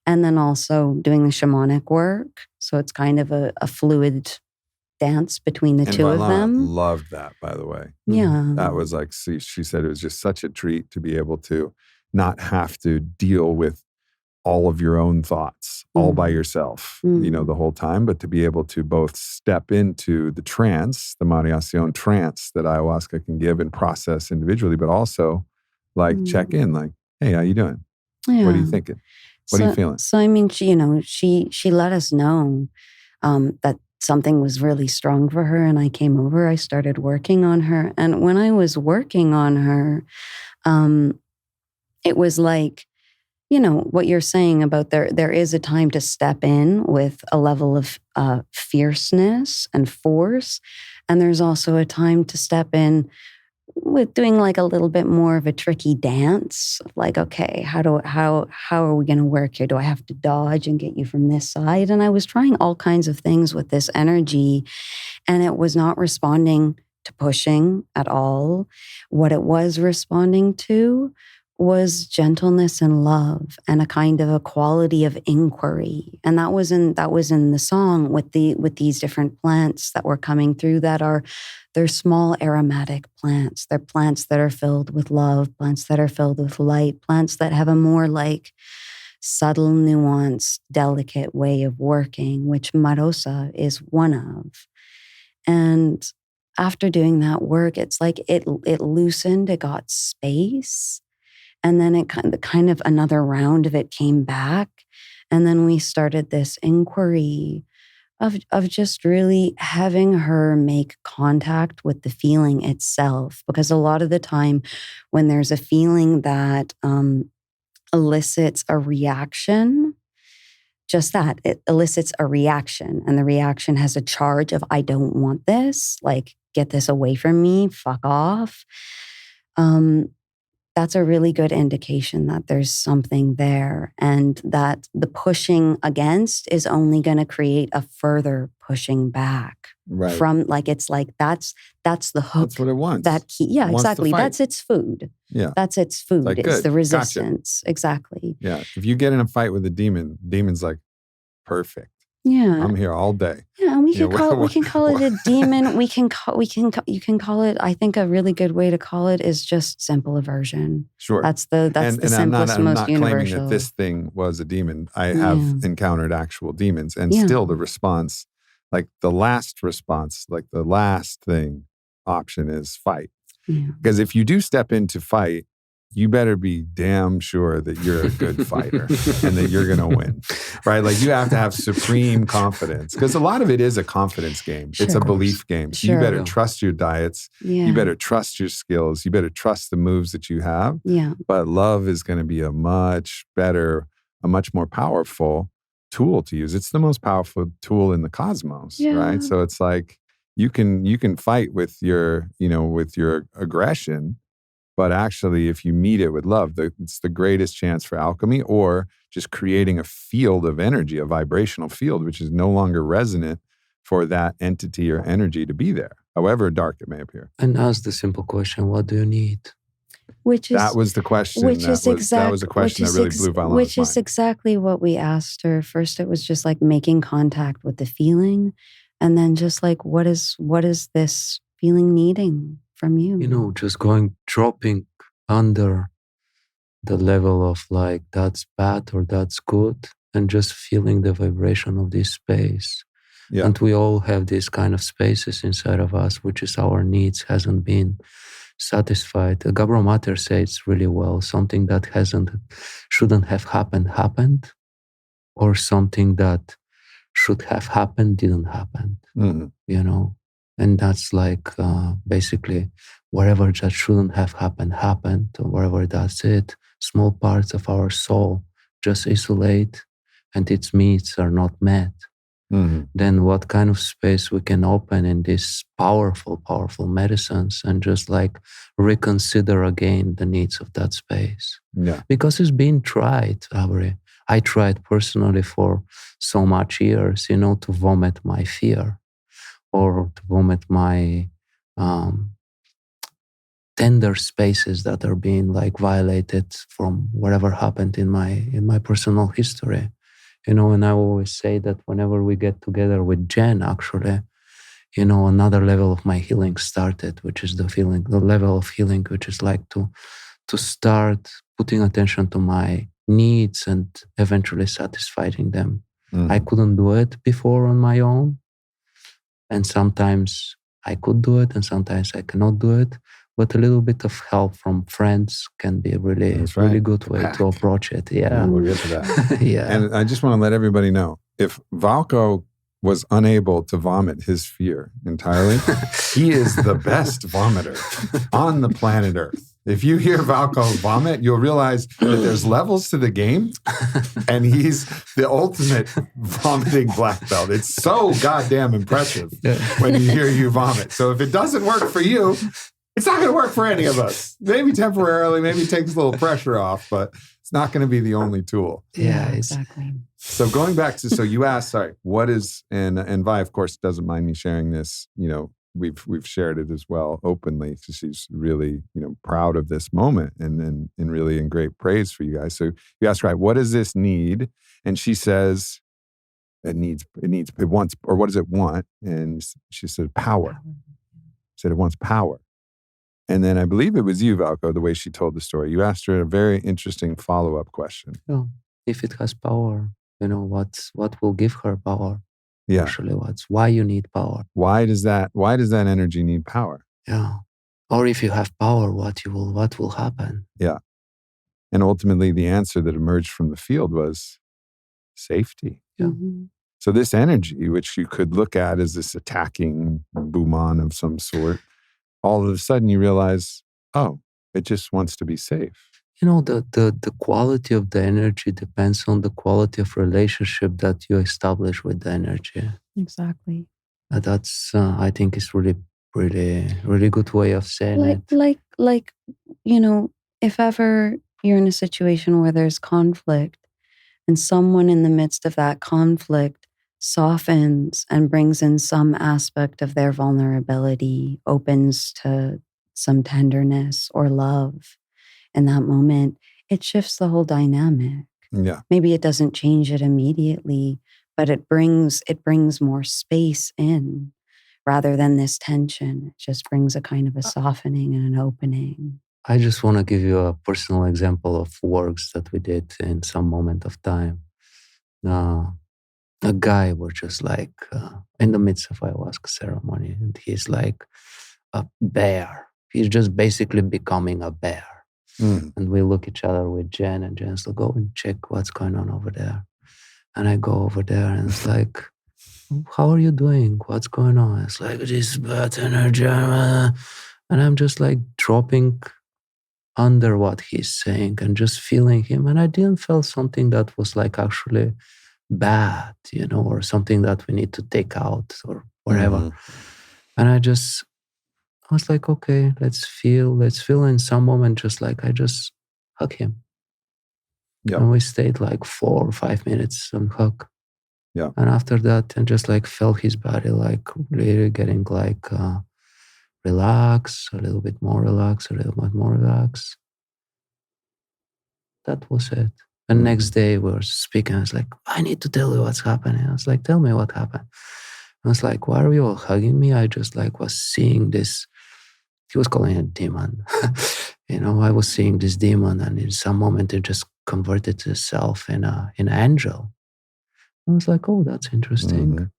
and then also doing the shamanic work. So it's kind of a fluid dance between the two of Vylana them. loved that, by the way. Yeah. That was like, she said it was just such a treat to be able to not have to deal with all of your own thoughts all by yourself, the whole time, but to be able to both step into the trance, the Mariación trance that ayahuasca can give and process individually, but also like check in, like, hey, how you doing? Yeah. What are you thinking? What are you feeling? So, I mean, she let us know that something was really strong for her. And I came over, I started working on her. And when I was working on her, it was like, what you're saying about there is a time to step in with a level of fierceness and force. And there's also a time to step in with doing like a little bit more of a tricky dance. Like, okay, how are we going to work here? Do I have to dodge and get you from this side? And I was trying all kinds of things with this energy, and it was not responding to pushing at all. What it was responding to was gentleness and love and a kind of a quality of inquiry. And that was in the song with these different plants that were coming through they're small aromatic plants. They're plants that are filled with love, plants that are filled with light, plants that have a more like subtle, nuanced, delicate way of working, which Marosa is one of. And after doing that work, it's like it loosened, it got space. And then it kind of another round of it came back. And then we started this inquiry of just really having her make contact with the feeling itself. Because a lot of the time when there's a feeling that elicits a reaction, just that, it elicits a reaction. And the reaction has a charge of, I don't want this, like, get this away from me, fuck off. That's a really good indication that there's something there, and that the pushing against is only going to create a further pushing back. Right. From like, it's like, that's the hook. That's what it wants. Yeah, Wants exactly. to fight. That's its food. Yeah. That's its food. Like, It's good. the Gotcha. resistance. Exactly. Yeah. If you get in a fight with a demon's like, perfect. Yeah. I'm here all day. Yeah, and we can call it a demon. You can call it, I think a really good way to call it is just simple aversion. Sure. That's the simplest, I'm most not universal. claiming that this thing was a demon. I have encountered actual demons, and still the response, like the last response, like the last thing option is fight. Yeah. Because if you do step into fight, you better be damn sure that you're a good fighter and that you're going to win, right? Like, you have to have supreme confidence, because a lot of it is a confidence game. Sure, it's a belief game. So you better trust your diets. Yeah. You better trust your skills. You better trust the moves that you have. Yeah. But love is going to be a much more powerful tool to use. It's the most powerful tool in the cosmos, right? So it's like you can fight with your aggression. But actually, if you meet it with love, it's the greatest chance for alchemy, or just creating a field of energy, a vibrational field, which is no longer resonant for that entity or energy to be there, however dark it may appear. And ask the simple question, what do you need? That was the question. That was a question that really blew Vylana's mind. Which is exactly what we asked her. First, it was just like making contact with the feeling. And then just like, what is this feeling needing from you? Just dropping under the level of like, that's bad or that's good, and just feeling the vibration of this space. Yeah. And we all have these kind of spaces inside of us, which is our needs hasn't been satisfied. Gabor Mater says really well, something that shouldn't have happened, or something that should have happened didn't happen. Mm-hmm. And that's like basically whatever that shouldn't have happened, or wherever that's it. Small parts of our soul just isolate, and its needs are not met. Mm-hmm. Then what kind of space we can open in these powerful, powerful medicines, and just like reconsider again the needs of that space. Yeah. Because it's been tried, Aubrey. I tried personally for so much years, to vomit my fear, or to vomit my tender spaces that are being like violated from whatever happened in my personal history. And I always say that whenever we get together with Jen, actually, another level of my healing started, which is the level of healing, which is like to start putting attention to my needs and eventually satisfying them. I couldn't do it before on my own. And sometimes I could do it and sometimes I cannot do it. But a little bit of help from friends can be a really good way to approach it. Yeah. We'll get to that. Yeah. And I just want to let everybody know, if Valko was unable to vomit his fear entirely, he is the best vomiter on the planet Earth. If you hear Valko vomit, you'll realize that there's levels to the game, and he's the ultimate vomiting black belt. It's so goddamn impressive when you hear you vomit. So if it doesn't work for you, it's not going to work for any of us. Maybe temporarily, maybe it takes a little pressure off, but it's not going to be the only tool. Yeah, exactly. So going back to, so you asked, sorry, what is, and Vi, of course, doesn't mind me sharing this, we've shared it as well openly, because she's really, proud of this moment and really in great praise for you guys. So you asked, right, what does this need? And she says, it wants, or what does it want? And she said, power. She said it wants power. And then I believe it was you, Valko, the way she told the story. You asked her a very interesting follow-up question. Yeah. If it has power, what will give her power? Yeah. Actually, why you need power? Why does that energy need power? Yeah. Or if you have power, what will happen? Yeah. And ultimately the answer that emerged from the field was safety. Yeah. Mm-hmm. So this energy, which you could look at as this attacking Buman of some sort, all of a sudden you realize, oh, it just wants to be safe. The quality of the energy depends on the quality of relationship that you establish with the energy. Exactly. That's, I think, is really, really, really good way of saying it. Like, if ever you're in a situation where there's conflict and someone in the midst of that conflict softens and brings in some aspect of their vulnerability, opens to some tenderness or love in that moment, it shifts the whole dynamic. Yeah. Maybe it doesn't change it immediately, but it brings more space in rather than this tension. It just brings a kind of a softening and an opening. I just want to give you a personal example of works that we did in some moment of time. A guy was just like in the midst of ayahuasca ceremony, and he's like a bear. He's just basically becoming a bear. And we look each other with Jen, and Jen's like, go and check what's going on over there. And I go over there, and it's like, how are you doing? What's going on? It's like, this bad energy. And I'm just like dropping under what he's saying and just feeling him. And I didn't feel something that was like actually bad, or something that we need to take out or whatever. And I was like, okay, let's feel. In some moment, just like I just hug him. Yeah. And we stayed like 4 or 5 minutes on hug. Yeah. And after that, and just like felt his body like really getting like relaxed, a little bit more relaxed, a little bit more relaxed. That was it. And next day we were speaking. I was like, I need to tell you what's happening. I was like, tell me what happened. I was like, why are you all hugging me? I just like was seeing this. He was calling it a demon. I was seeing this demon, and in some moment it just converted itself in an angel. I was like, oh, that's interesting.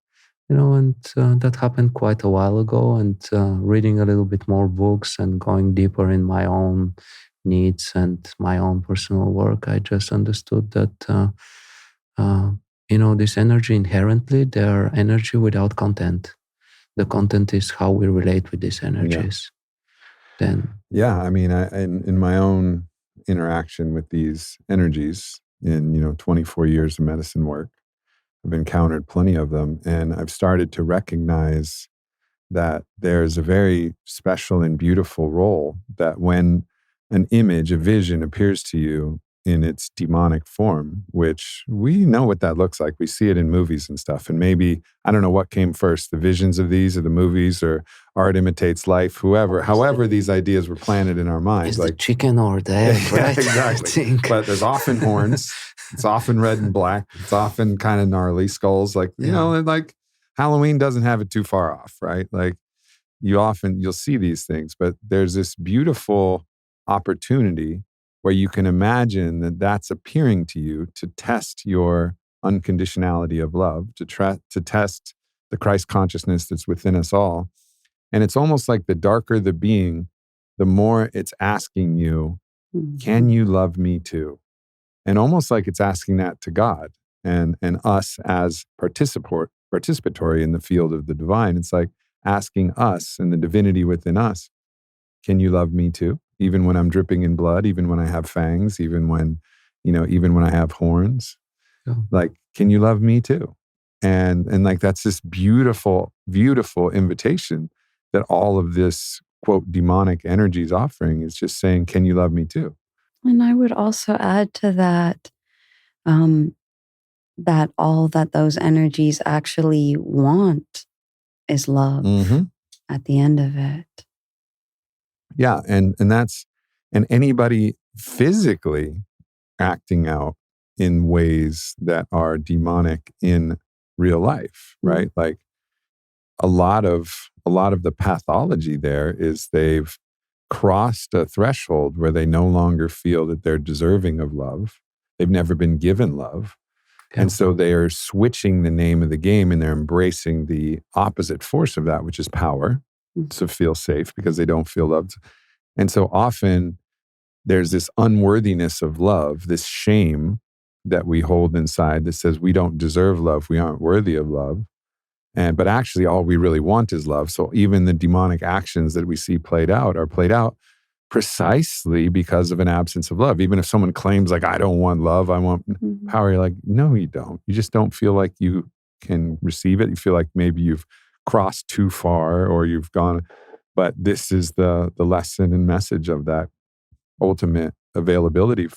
And that happened quite a while ago. And reading a little bit more books and going deeper in my own needs and my own personal work, I just understood that, this energy inherently, they're energy without content. The content is how we relate with these energies. I mean, in my own interaction with these energies in 24 years of medicine work, I've encountered plenty of them, and I've started to recognize that there's a very special and beautiful role that when an image, a vision appears to you in its demonic form, which we know what that looks like. We see it in movies and stuff. And maybe, I don't know what came first, the visions of these or the movies or art imitates life, however these ideas were planted in our minds. It's like the chicken or the egg, right? Exactly. But there's often horns. It's often red and black. It's often kind of gnarly skulls. Like, like Halloween doesn't have it too far off, right? Like you'll see these things, but there's this beautiful opportunity where you can imagine that that's appearing to you to test your unconditionality of love, to test the Christ consciousness that's within us all. And it's almost like the darker the being, the more it's asking you, can you love me too? And almost like it's asking that to God and us as participatory in the field of the divine. It's like asking us and the divinity within us, can you love me too? Even when I'm dripping in blood, even when I have fangs, even when I have horns, like, can you love me too? And like, that's this beautiful, beautiful invitation that all of this, quote, demonic energy is offering, is just saying, can you love me too? And I would also add to that, that all that those energies actually want is love at the end of it. Yeah. And anybody physically acting out in ways that are demonic in real life, right? Like a lot of the pathology there is they've crossed a threshold where they no longer feel that they're deserving of love. They've never been given love. Yeah. And so they are switching the name of the game, and they're embracing the opposite force of that, which is power, to feel safe because they don't feel loved. And so often there's this unworthiness of love, this shame that we hold inside that says we don't deserve love, we aren't worthy of love. But actually all we really want is love. So even the demonic actions that we see played out are played out precisely because of an absence of love. Even if someone claims like, I don't want love, I want power, you're like, no, you don't. You just don't feel like you can receive it. You feel like maybe you've crossed too far or you've gone. But this is the lesson and message of that ultimate availability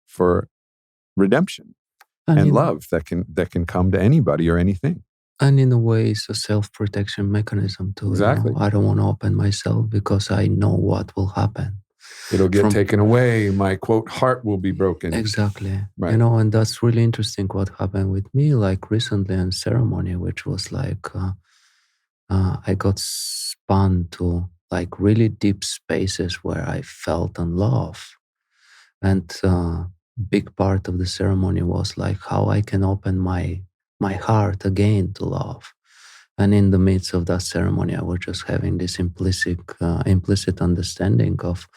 for redemption and love that can come to anybody or anything. And in a way, it's a self-protection mechanism too. Exactly. You know? I don't want to open myself because I know what will happen. It'll get taken away. My, quote, heart will be broken. Exactly. Right. You know, and that's really interesting what happened with me, like recently in ceremony, which was like, I got spun to like really deep spaces where I felt unloved. And big part of the ceremony was like how I can open my heart again to love. And in the midst of that ceremony, I was just having this implicit understanding of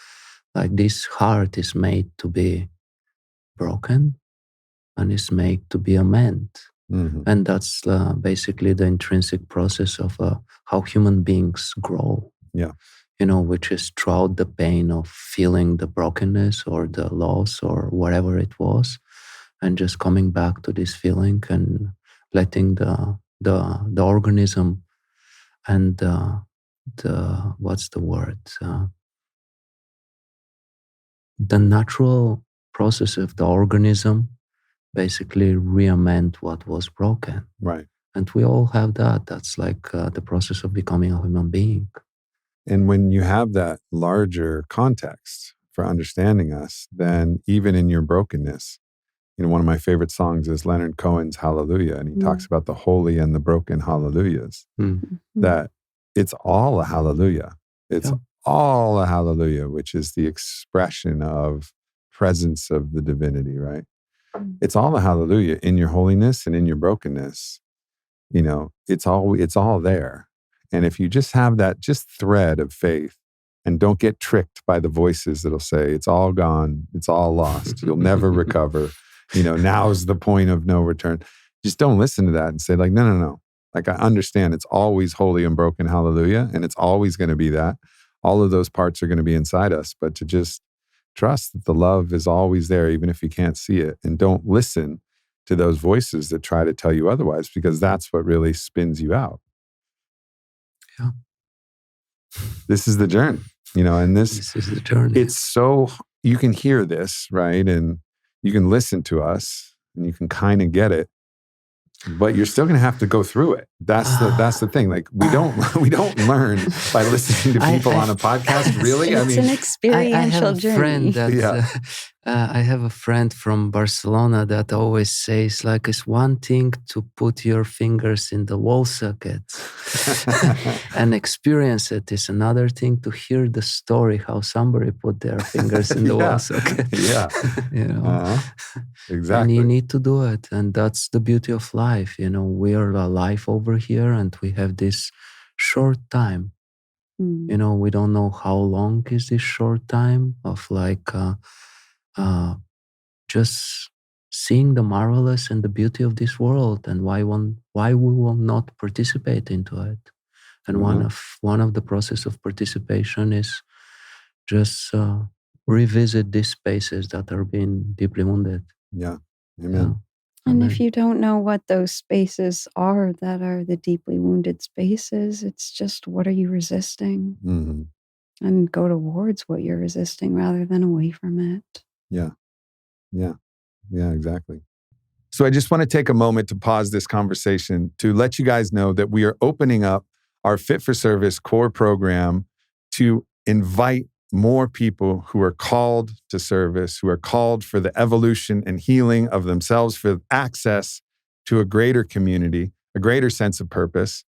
like this heart is made to be broken and is made to be amended. And that's basically the intrinsic process of how human beings grow. Yeah. You know, which is throughout the pain of feeling the brokenness or the loss or whatever it was, and just coming back to this feeling and letting the organism and the what's the word? The natural process of the organism basically re-amend what was broken. Right. And we all have that. That's like the process of becoming a human being. And when you have that larger context for understanding us, then even in your brokenness, you know, one of my favorite songs is Leonard Cohen's Hallelujah. And he talks about the holy and the broken hallelujahs, that it's all a hallelujah. It's all a hallelujah, which is the expression of presence of the divinity, right? It's all a hallelujah in your holiness and in your brokenness. You know, it's all there. And if you just have that just thread of faith and don't get tricked by the voices that'll say, it's all gone, it's all lost, you'll never recover, you know, now's the point of no return. Just don't listen to that and say like, no. Like I understand it's always holy and broken, hallelujah. And it's always going to be that. All of those parts are going to be inside us, but to just trust that the love is always there, even if you can't see it. And don't listen to those voices that try to tell you otherwise, because that's what really spins you out. Yeah. This is the journey, you know, and this is the journey. It's so, you can hear this, right? And you can listen to us and you can kind of get it But you're still going to have to go through it. That's the thing. Like we don't learn by listening to people on a podcast. Really, it's an experiential journey. I have a friend from Barcelona that always says, like, it's one thing to put your fingers in the wall socket and experience it. It's another thing to hear the story how somebody put their fingers in the wall socket. Yeah, exactly. And you need to do it, and that's the beauty of life. We are alive over here, and we have this short time. We don't know how long is this short time of just seeing the marvelous and the beauty of this world, and why we will not participate into it. And one of the process of participation is just revisit these spaces that are being deeply wounded. Yeah. Amen. And if you don't know what those spaces are that are the deeply wounded spaces, it's just, what are you resisting? Mm-hmm. And go towards what you're resisting rather than away from it. Yeah, exactly. So I just want to take a moment to pause this conversation to let you guys know that we are opening up our Fit for Service core program to invite more people who are called to service, who are called for the evolution and healing of themselves, for access to a greater community, a greater sense of purpose,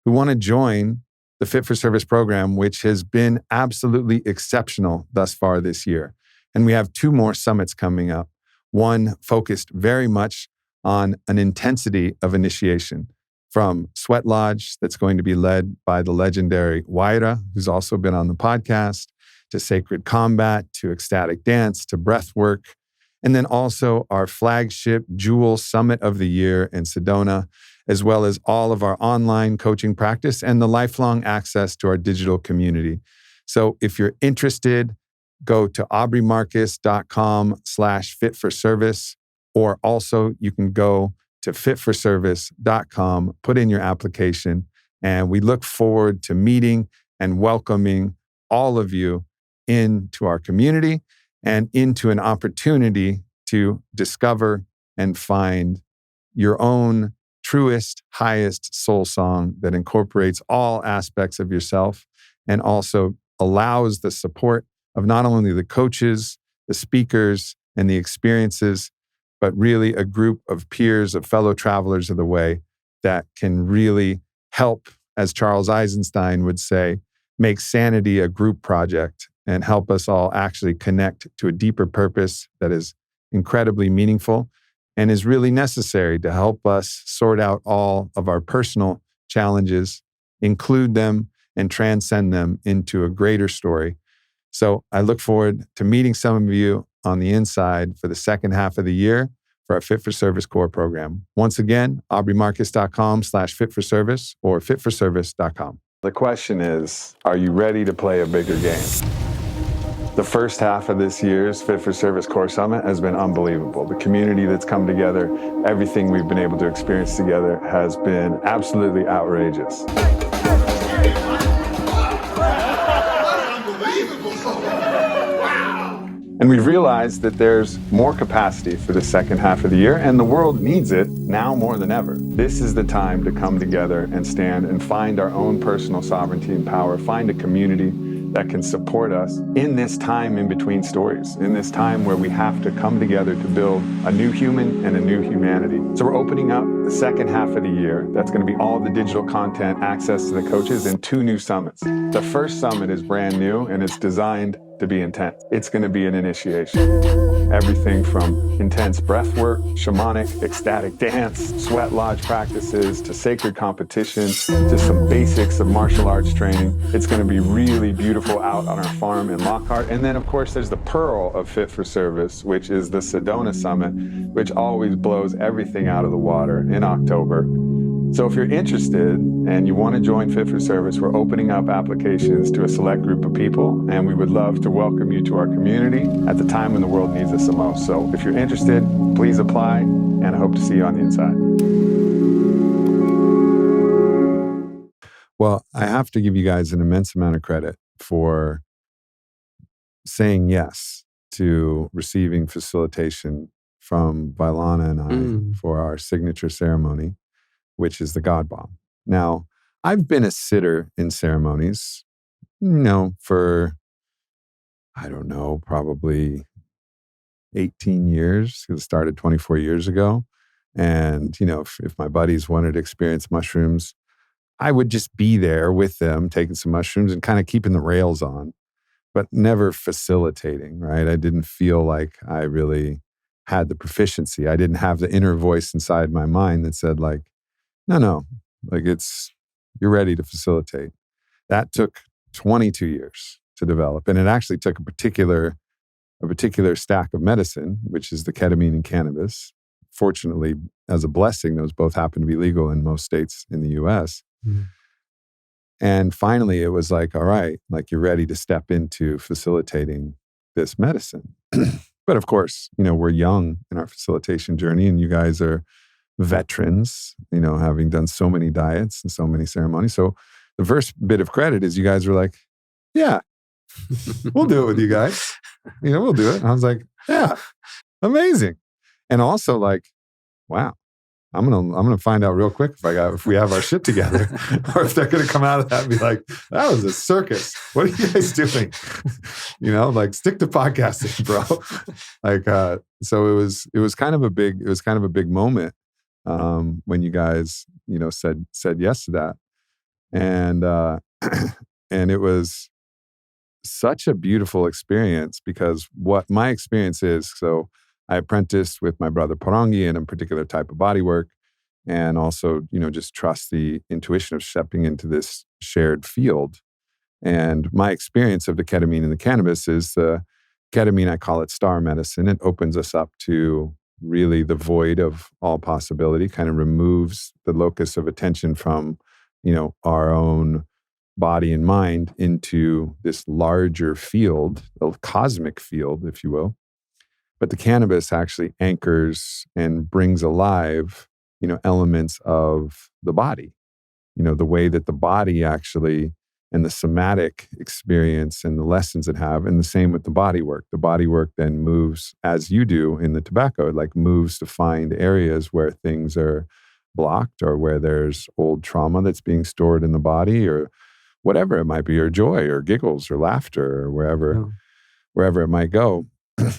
who want to join the Fit for Service program, which has been absolutely exceptional thus far this year. And we have 2 more summits coming up. One focused very much on an intensity of initiation, from Sweat Lodge, that's going to be led by the legendary Waira, who's also been on the podcast, to Sacred Combat, to Ecstatic Dance, to Breath Work, and then also our flagship Jewel Summit of the Year in Sedona, as well as all of our online coaching practice and the lifelong access to our digital community. So if you're interested, go to aubreymarcus.com/fitforservice, or also you can go to fitforservice.com, put in your application, and we look forward to meeting and welcoming all of you into our community and into an opportunity to discover and find your own truest, highest soul song that incorporates all aspects of yourself and also allows the support of not only the coaches, the speakers, and the experiences, but really a group of peers, of fellow travelers of the way that can really help, as Charles Eisenstein would say, make sanity a group project and help us all actually connect to a deeper purpose that is incredibly meaningful and is really necessary to help us sort out all of our personal challenges, include them, and transcend them into a greater story. So I look forward to meeting some of you on the inside for the second half of the year for our Fit for Service core program. Once again, aubreymarcus.com/fitforservice or fitforservice.com. The question is, are you ready to play a bigger game? The first half of this year's Fit for Service Core Summit has been unbelievable. The community that's come together, everything we've been able to experience together has been absolutely outrageous. And we've realized that there's more capacity for the second half of the year, and the world needs it now more than ever. This is the time to come together and stand and find our own personal sovereignty and power, find a community that can support us in this time in between stories, in this time where we have to come together to build a new human and a new humanity. So we're opening up the second half of the year. That's going to be all the digital content, access to the coaches, and 2 new summits. The first summit is brand new, and it's designed to be intense. It's going to be an initiation. Everything from intense breath work, shamanic, ecstatic dance, sweat lodge practices, to sacred competitions, to some basics of martial arts training. It's going to be really beautiful out on our farm in Lockhart. And then, of course, there's the pearl of Fit for Service, which is the Sedona Summit, which always blows everything out of the water in October. So if you're interested and you want to join Fit for Service, we're opening up applications to a select group of people, and we would love to welcome you to our community at the time when the world needs us the most. So if you're interested, please apply, and I hope to see you on the inside. Well, I have to give you guys an immense amount of credit for saying yes to receiving facilitation from Vylana and I for our signature ceremony, which is the Godbomb. Now, I've been a sitter in ceremonies, for, I don't know, probably 18 years. It started 24 years ago. And, if my buddies wanted to experience mushrooms, I would just be there with them, taking some mushrooms and kind of keeping the rails on, but never facilitating, right? I didn't feel like I really had the proficiency. I didn't have the inner voice inside my mind that said like, no, like you're ready to facilitate. That took 22 years to develop. And it actually took a particular stack of medicine, which is the ketamine-cannabis. Fortunately, as a blessing, those both happen to be legal in most states in the US. And finally, it was like, all right, like you're ready to step into facilitating this medicine. But of course, we're young in our facilitation journey, and you guys are veterans, having done so many diets and so many ceremonies. So the first bit of credit is you guys were like, yeah, we'll do it with you guys. We'll do it. And I was like, yeah, amazing. And also like, wow, I'm gonna find out real quick if we have our shit together, or if they're gonna come out of that and be like, that was a circus. What are you guys doing? Like stick to podcasting, bro. Like, so it was kind of a big moment when you guys said yes to that, and and it was such a beautiful experience, because what my experience is, so I apprenticed with my brother Purging in a particular type of body work, and also, just trust the intuition of stepping into this shared field. And my experience of the ketamine and the cannabis is the ketamine, I call it star medicine. It opens us up to really the void of all possibility, kind of removes the locus of attention from, our own body and mind into this larger field, a cosmic field, if you will. But the cannabis actually anchors and brings alive, elements of the body, the way that the body actually, and the somatic experience and the lessons it have, and the same with the body work. The body work then moves, as you do in the tobacco, it like moves to find areas where things are blocked, or where there's old trauma that's being stored in the body, or whatever it might be, or joy or giggles or laughter, or wherever it might go.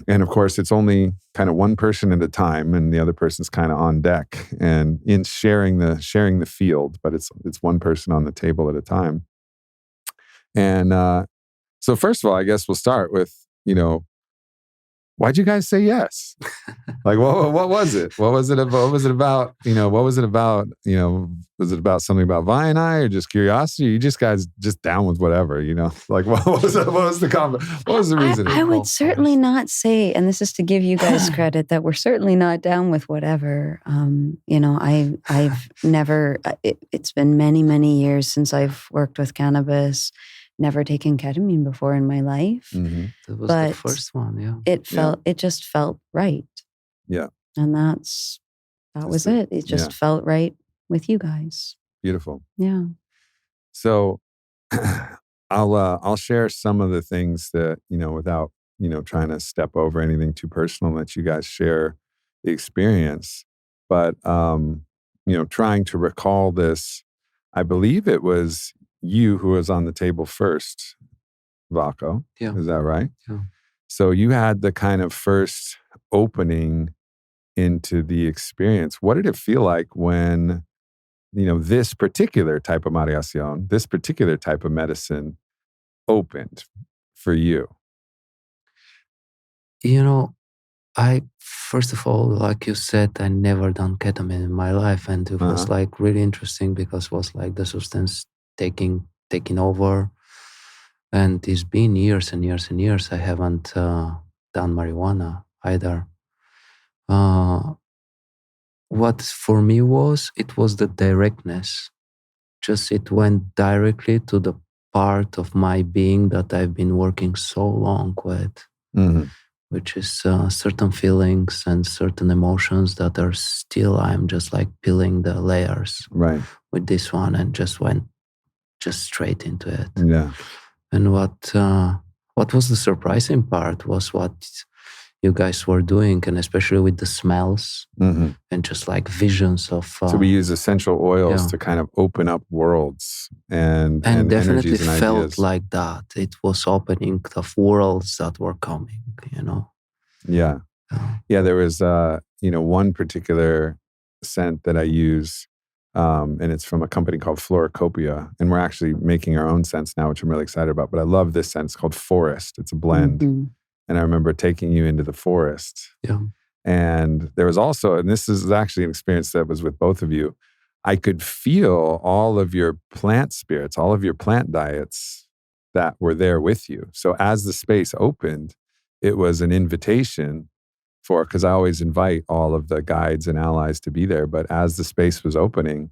And of course, it's only kind of one person at a time, and the other person's kind of on deck and in sharing the field, but it's one person on the table at a time. And so first of all, I guess we'll start with, why'd you guys say yes? Like, what was it? What was it about? What was it about? Was it about something about Vi and I, or just curiosity? Or you just guys just down with whatever, Like, what was the reason? I would certainly not say, and this is to give you guys credit, that we're certainly not down with whatever. I've never. It's been many, many years since I've worked with cannabis. Never taken ketamine before in my life. Mm-hmm. That was the first one, yeah. It just felt right. Yeah. And that was it. It just felt right with you guys. Beautiful. Yeah. So I'll share some of the things that, without, trying to step over anything too personal, let you guys share the experience. But, trying to recall this, I believe it was you who was on the table first, Valko. Yeah. Is that right? Yeah. So you had the kind of first opening into the experience. What did it feel like when, this particular type of mariación, this particular type of medicine opened for you? First of all, like you said, I never done ketamine in my life, and it was like really interesting, because it was like the substance taking over, and it's been years and years and years I haven't done marijuana either. What for me was the directness. Just it went directly to the part of my being that I've been working so long with, which is certain feelings and certain emotions that are still, I'm just like peeling the layers with this one, and just went straight into it. Yeah. And what was the surprising part was what you guys were doing, and especially with the smells and just like visions of. So we use essential oils to kind of open up worlds and definitely energies and felt ideas. like that. It was opening of worlds that were coming. Yeah. There was one particular scent that I use, and it's from a company called Floricopia, and we're actually making our own scents now, which I'm really excited about. But I love this scent. It's called Forest. It's a blend. And I remember taking you into the forest. Yeah. And there was also, and this is actually an experience that was with both of you, I could feel all of your plant spirits, all of your plant diets that were there with you. So as the space opened, it was an invitation because I always invite all of the guides and allies to be there. But as the space was opening,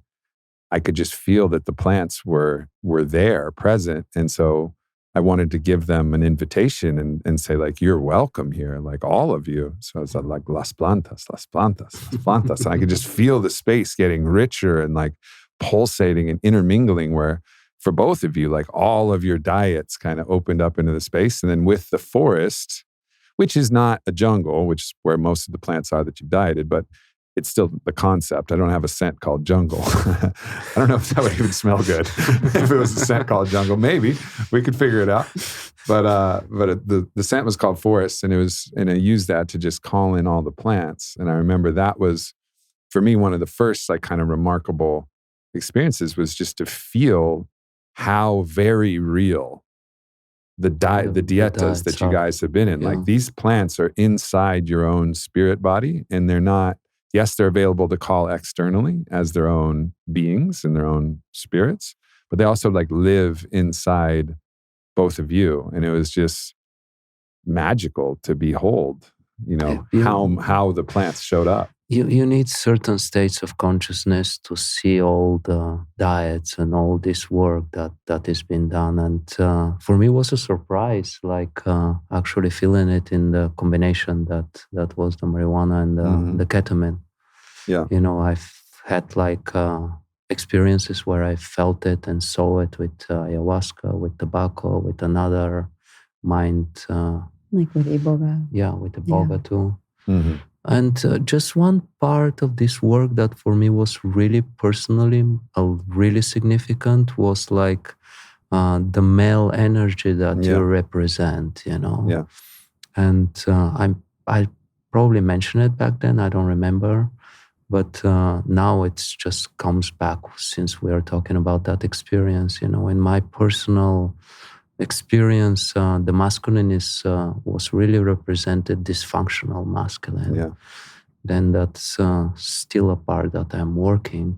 I could just feel that the plants were there, present. And so I wanted to give them an invitation and say, like, you're welcome here, like all of you. So it's like, las plantas, las plantas, las plantas. And I could just feel the space getting richer and like pulsating and intermingling, where for both of you, like all of your diets kind of opened up into the space. And then with the forest, which is not a jungle, which is where most of the plants are that you've dieted, but it's still the concept. I don't have a scent called jungle. I don't know if that would even smell good. If it was a scent called jungle, maybe we could figure it out. But the scent was called forest, and I used that to just call in all the plants. And I remember that was, for me, one of the first like kind of remarkable experiences was just to feel how very real the dietas that you guys have been in. Like these plants are inside your own spirit body, and they're not. Yes, they're available to call externally as their own beings and their own spirits, but they also like live inside both of you. And it was just magical to behold, how the plants showed up. You need certain states of consciousness to see all the diets and all this work that has been done. And for me, it was a surprise, like actually feeling it in the combination that was the marijuana and the ketamine. Yeah. I've had like experiences where I felt it and saw it with ayahuasca, with tobacco, with another mind. Like with Iboga. Yeah, with Iboga too. Mm-hmm. And just one part of this work that for me was really personally really significant was like the male energy that you represent, Yeah. And I probably mentioned it back then, I don't remember. But now it's just comes back since we are talking about that experience. In my personal experience, the masculine was really represented dysfunctional masculine. Yeah. Then that's still a part that I'm working,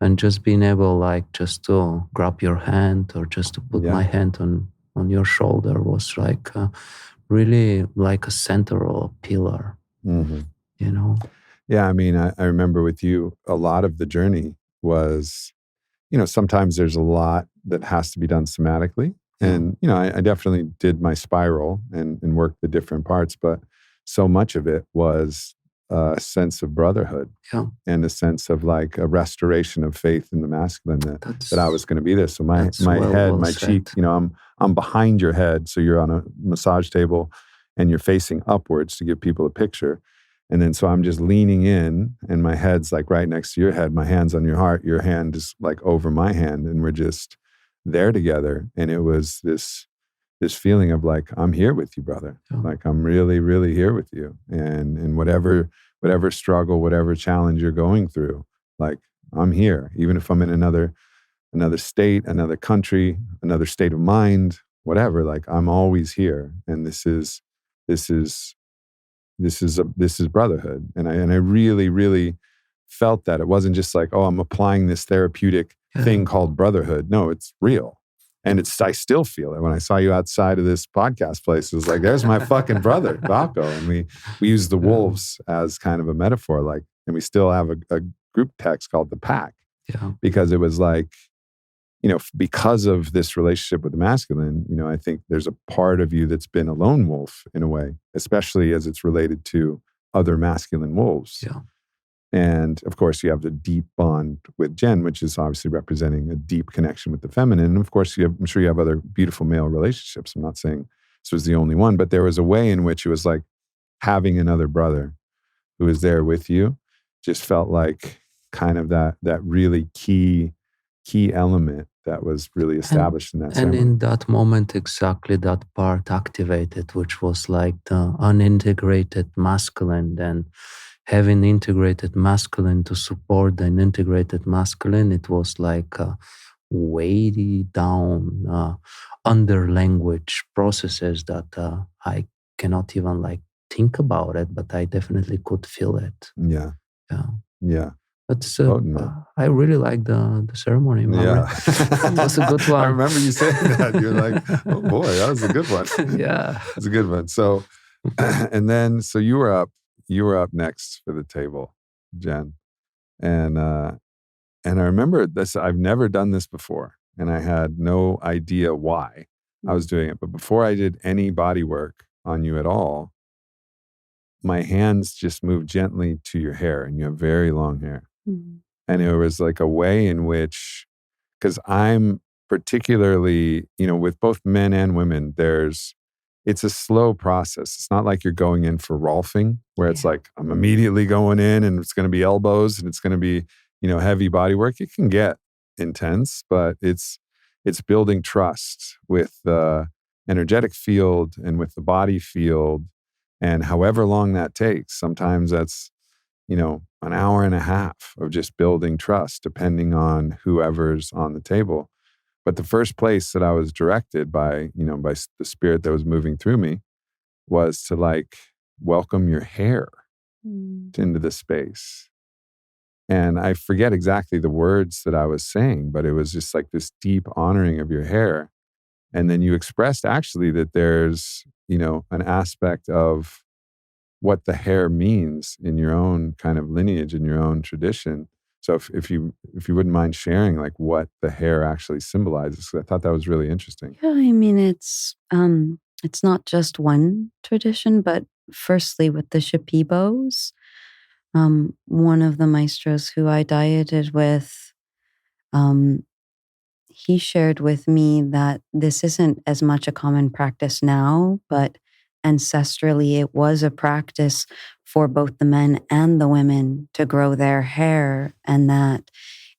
and just being able like just to grab your hand or just to put my hand on your shoulder was like really like a center or a pillar. Yeah, I mean, I remember with you, a lot of the journey was, sometimes there's a lot that has to be done somatically. And, I definitely did my spiral and worked the different parts, but so much of it was a sense of brotherhood and a sense of like a restoration of faith in the masculine that I was going to be there. So my head, my cheek, I'm behind your head. So you're on a massage table and you're facing upwards to give people a picture. And then so I'm just leaning in and my head's like right next to your head. My hand's on your heart. Your hand is like over my hand. And we're just there together. And it was this feeling of like, I'm here with you, brother. Yeah. Like I'm really, really here with you. And whatever struggle, whatever challenge you're going through, like I'm here. Even if I'm in another state, another country, another state of mind, whatever, like I'm always here. And this is brotherhood. And I really, really felt that. It wasn't just like, oh, I'm applying this therapeutic thing called brotherhood. No, it's real. And I still feel it. When I saw you outside of this podcast place, it was like, there's my fucking brother, Valko. And we use the wolves as kind of a metaphor, like, and we still have a group text called the pack. Yeah. Because it was like, because of this relationship with the masculine, I think there's a part of you that's been a lone wolf in a way, especially as it's related to other masculine wolves. Yeah. And of course, you have the deep bond with Jen, which is obviously representing a deep connection with the feminine. And of course, I'm sure you have other beautiful male relationships. I'm not saying this was the only one, but there was a way in which it was like, having another brother who was there with you just felt like kind of that really key element that was really established in that And ceremony. in that moment, exactly that part activated, which was like the unintegrated masculine. And having integrated masculine to support the unintegrated masculine, it was like weighty down under language processes that I cannot even like think about it, but I definitely could feel it. Yeah. That's Potent. I really like the ceremony. Yeah, It was a good one. I remember you saying that. You're like, oh boy, that was a good one. Yeah, it's a good one. So, and then so you were up next for the table, Jen, and I remember this. I've never done this before, and I had no idea why I was doing it. But before I did any body work on you at all, my hands just moved gently to your hair, and you have very long hair. Mm-hmm. And it was like a way in which, because I'm particularly, with both men and women, it's a slow process. It's not like you're going in for Rolfing, where it's like, I'm immediately going in and it's going to be elbows and it's going to be, heavy body work. It can get intense, but it's building trust with the energetic field and with the body field. And however long that takes, sometimes that's, an hour and a half of just building trust, depending on whoever's on the table. But the first place that I was directed by the spirit that was moving through me was to like welcome your hair into the space. And I forget exactly the words that I was saying, but it was just like this deep honoring of your hair. And then you expressed actually that there's, an aspect of what the hair means in your own kind of lineage, in your own tradition. So if you wouldn't mind sharing like what the hair actually symbolizes, because I thought that was really interesting. Yeah, I mean, it's not just one tradition, but firstly with the Shipibos, one of the maestros who I dieted with, he shared with me that this isn't as much a common practice now, but ancestrally it was a practice for both the men and the women to grow their hair, and that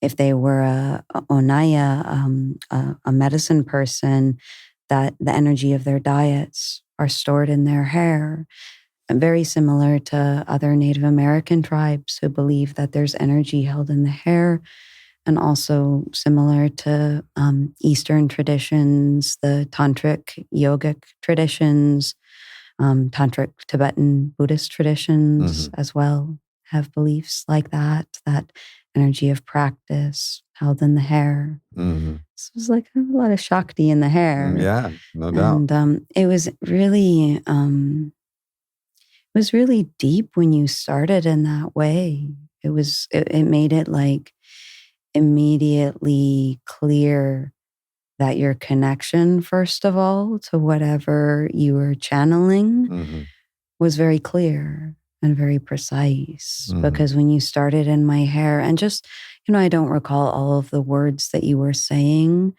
if they were a onaya, a medicine person, that the energy of their diets are stored in their hair. And very similar to other Native American tribes who believe that there's energy held in the hair, and also similar to Eastern traditions, the tantric yogic traditions, tantric Tibetan Buddhist traditions as well have beliefs like that energy of practice held in the hair. So it was like a lot of Shakti in the hair. Yeah, no doubt. And it was really deep when you started in that way. It made it like immediately clear that your connection, first of all, to whatever you were channeling was very clear and very precise. Because when you started in my hair, and just, I don't recall all of the words that you were saying,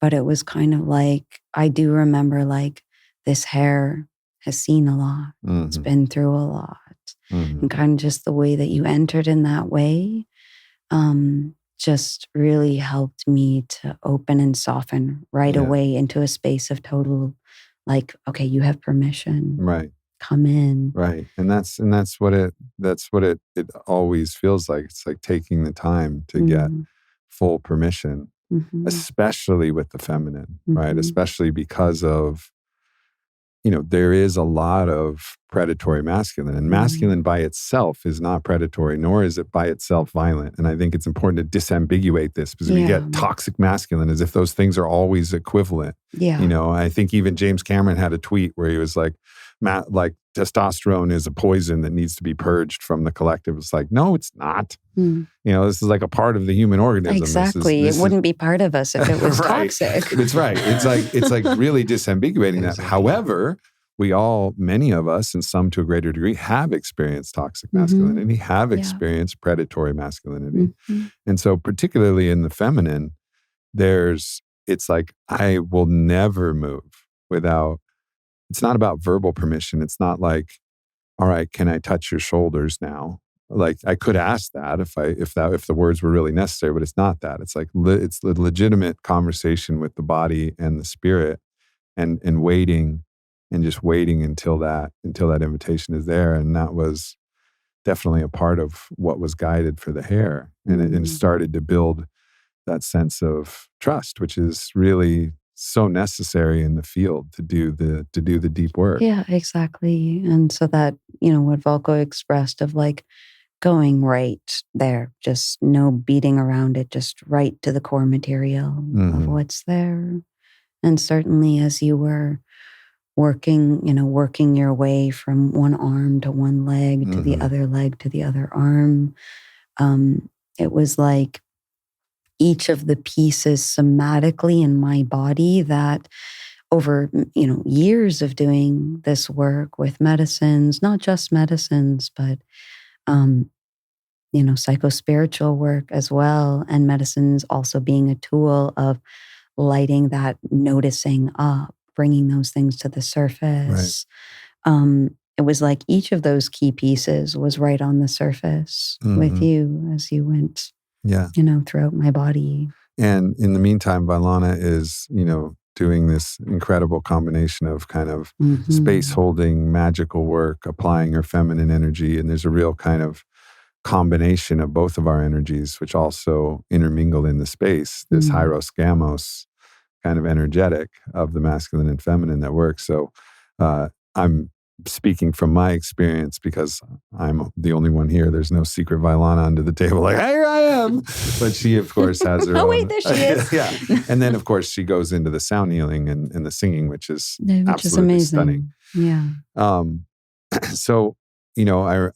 but it was kind of like, I do remember like, this hair has seen a lot. It's been through a lot. And kind of just the way that you entered in that way, just really helped me to open and soften right away into a space of total, like, okay, you have permission. Right. Come in. Right. And that's what it always feels like. It's like taking the time to get full permission, especially with the feminine, right? Especially because of, there is a lot of predatory masculine, and masculine by itself is not predatory, nor is it by itself violent. And I think it's important to disambiguate this, because we get toxic masculine as if those things are always equivalent. Yeah. I think even James Cameron had a tweet where he was like, testosterone is a poison that needs to be purged from the collective. It's like, no, it's not. This is like a part of the human organism. Exactly. It wouldn't be part of us if it was toxic. It's right. It's like really disambiguating that. However, many of us, and some to a greater degree, have experienced toxic masculinity, have experienced predatory masculinity. And so particularly in the feminine, it's like, I will never move without, it's not about verbal permission. It's not like, all right, can I touch your shoulders now? Like I could ask that if the words were really necessary, but it's not that. It's like it's the legitimate conversation with the body and the spirit, and waiting, and just waiting until that invitation is there. And that was definitely a part of what was guided for the hair, and it started to build that sense of trust, which is really so necessary in the field to do the deep work. Yeah, exactly. And so that, what Valko expressed of like going right there, just no beating around it, just right to the core material of what's there. And certainly as you were working your way from one arm to one leg to the other leg to the other arm, it was like each of the pieces somatically in my body that over, years of doing this work with medicines, not just medicines, but, psychospiritual work as well. And medicines also being a tool of lighting that noticing up, bringing those things to the surface. Right. It was like each of those key pieces was right on the surface with you as you went, throughout my body. And in the meantime, Vylana is, doing this incredible combination of kind of space holding, magical work, applying her feminine energy. And there's a real kind of combination of both of our energies, which also intermingle in the space, this Hyros Gamos kind of energetic of the masculine and feminine that works. So I'm speaking from my experience because I'm the only one here. There's no secret Vylana under the table like, here I am. But she, of course, has her own. Wait, there she is. Yeah. And then, of course, she goes into the sound healing and the singing, which is absolutely amazing. Stunning. Yeah. So, I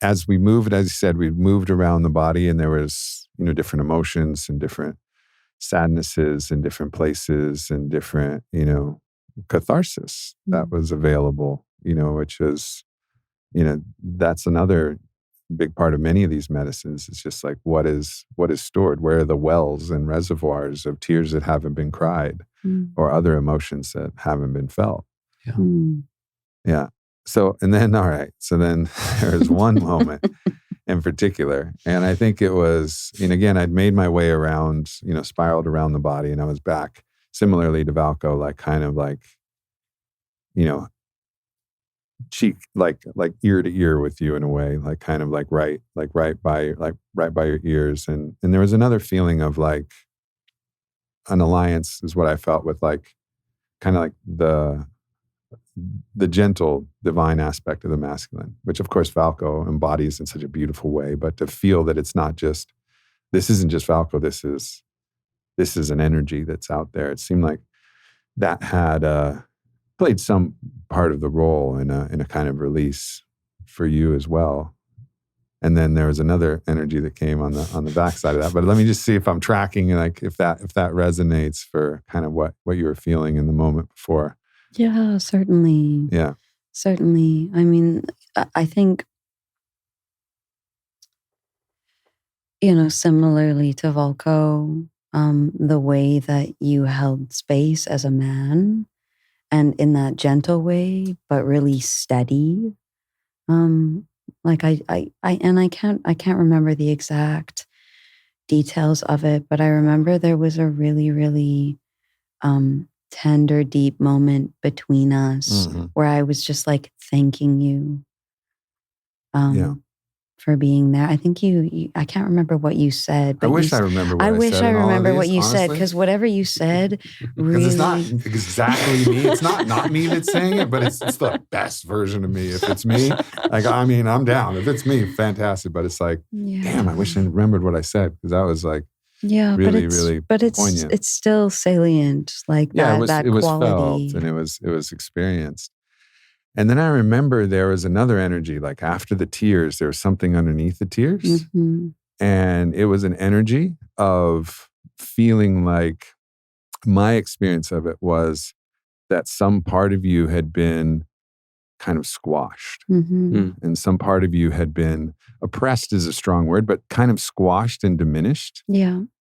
as we moved, as you said, we moved around the body, and there was, different emotions and different sadnesses in different places and different, catharsis that was available, which is, that's another big part of many of these medicines. It's just like, what is stored? Where are the wells and reservoirs of tears that haven't been cried or other emotions that haven't been felt? Yeah. Yeah. So, and then, all right. So then there's one moment in particular. And I think it was, and again, I'd made my way around, spiraled around the body, and I was back similarly to Valko, like kind of like, cheek, like ear to ear with you in a way, like kind of like right by your ears. And there was another feeling of like an alliance is what I felt with like, kind of like the gentle divine aspect of the masculine, which of course Valko embodies in such a beautiful way, but to feel that it's not just, this isn't just Valko, this is an energy that's out there. It seemed like that had played some part of the role in a kind of release for you as well. And then there was another energy that came on the backside of that. But let me just see if I'm tracking, like if that resonates for kind of what you were feeling in the moment before. Yeah, certainly. Yeah. Certainly. I mean, I think, similarly to Valko, the way that you held space as a man and in that gentle way, but really steady. Like I can't remember the exact details of it, but I remember there was a really, really, tender, deep moment between us where I was just like thanking you for being there. I think I can't remember what you said. I wish I remember what I said. I wish I remember what you honestly. said, because whatever you said really... It's not exactly me. It's not me that's saying it, but it's the best version of me. If it's me, like, I mean, I'm down. If it's me, fantastic. But it's like, damn, I wish I remembered what I said, because that was like, really, but it's poignant. It's still salient, like that. It was quality. felt, and it was experienced. And then I remember there was another energy, like after the tears, there was something underneath the tears, and it was an energy of feeling like, my experience of it was that some part of you had been kind of squashed, and some part of you had been oppressed is a strong word, but kind of squashed and diminished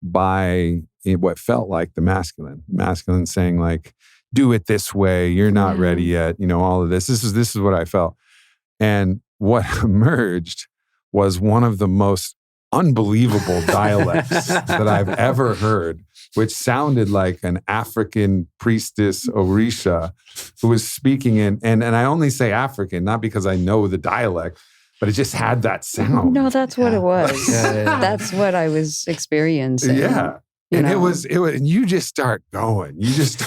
by what felt like the masculine saying like, do it this way, you're not ready yet, all of this is what I felt. And what emerged was one of the most unbelievable dialects that I've ever heard, which sounded like an African priestess Orisha who was speaking and I only say African, not because I know the dialect, but it just had that sound. No, that's what it was. Yeah. That's what I was experiencing. Yeah. And it was, and you just start going. You just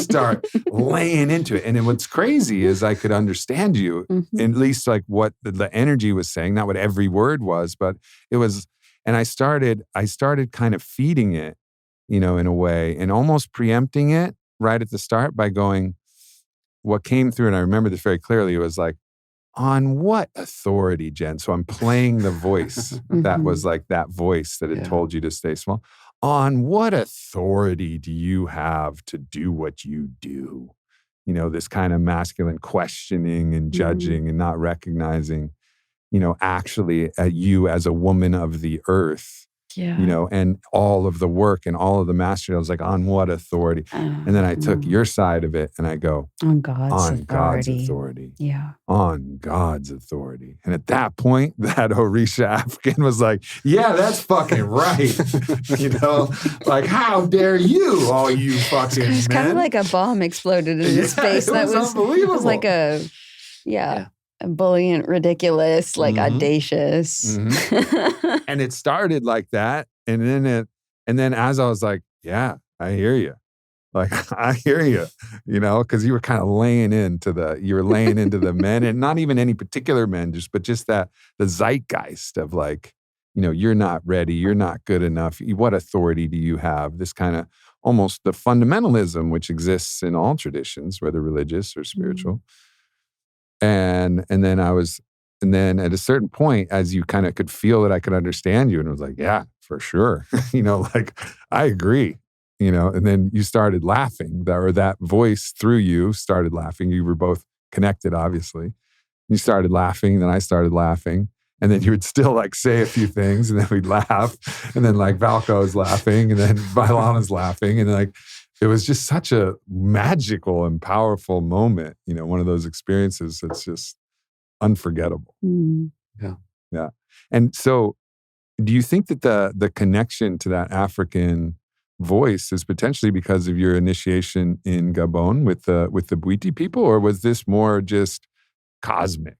start laying into it. And what's crazy is I could understand you, at least like what the energy was saying, not what every word was, but it was, and I started kind of feeding it, in a way, and almost preempting it right at the start by going, what came through, and I remember this very clearly, it was like, on what authority, Jen? So I'm playing the voice that was like that voice that had told you to stay small. On what authority do you have to do what you do? This kind of masculine questioning and judging and not recognizing, actually you as a woman of the earth, and all of the work and all of the mastery. I was like, on what authority? And then I took your side of it and I go, on God's authority. Yeah. On God's authority. And at that point, that Orisha African was like, yeah, that's fucking right. Like, how dare you, all you fucking men. It's kind of like a bomb exploded in his face. It was unbelievable. It was like a ebullient, ridiculous, like audacious. And it started like that. And then as I was like, yeah, I hear you. Like, I hear you, because you were kind of laying into the men, and not even any particular men, but just that the zeitgeist of like, you're not ready, you're not good enough. What authority do you have? This kind of almost the fundamentalism which exists in all traditions, whether religious or spiritual. And then at a certain point, as you kind of could feel that I could understand you, and it was like, yeah, for sure, like I agree. And then you started laughing, that voice through you started laughing. You were both connected, obviously. You started laughing, and then I started laughing. And then you would still like say a few things, and then we'd laugh. And then like Valko was laughing, and then Vylana's laughing. And like, it was just such a magical and powerful moment, one of those experiences that's just unforgettable. Yeah. And so do you think that the connection to that African voice is potentially because of your initiation in Gabon with the Bwiti people, or was this more just cosmic?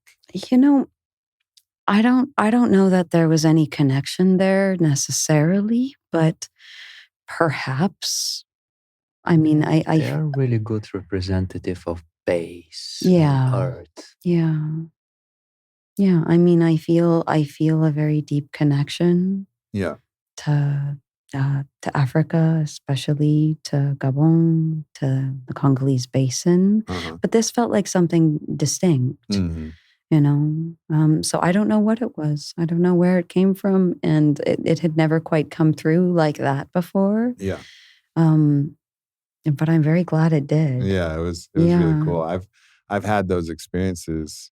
I don't know that there was any connection there necessarily, but perhaps. I mean, they are really good representative of base, earth. Yeah. I mean, I feel a very deep connection. To Africa, especially to Gabon, to the Congolese Basin. But this felt like something distinct, So I don't know what it was. I don't know where it came from. And it had never quite come through like that before. Yeah. But I'm very glad it did. Yeah, it was really cool. I've had those experiences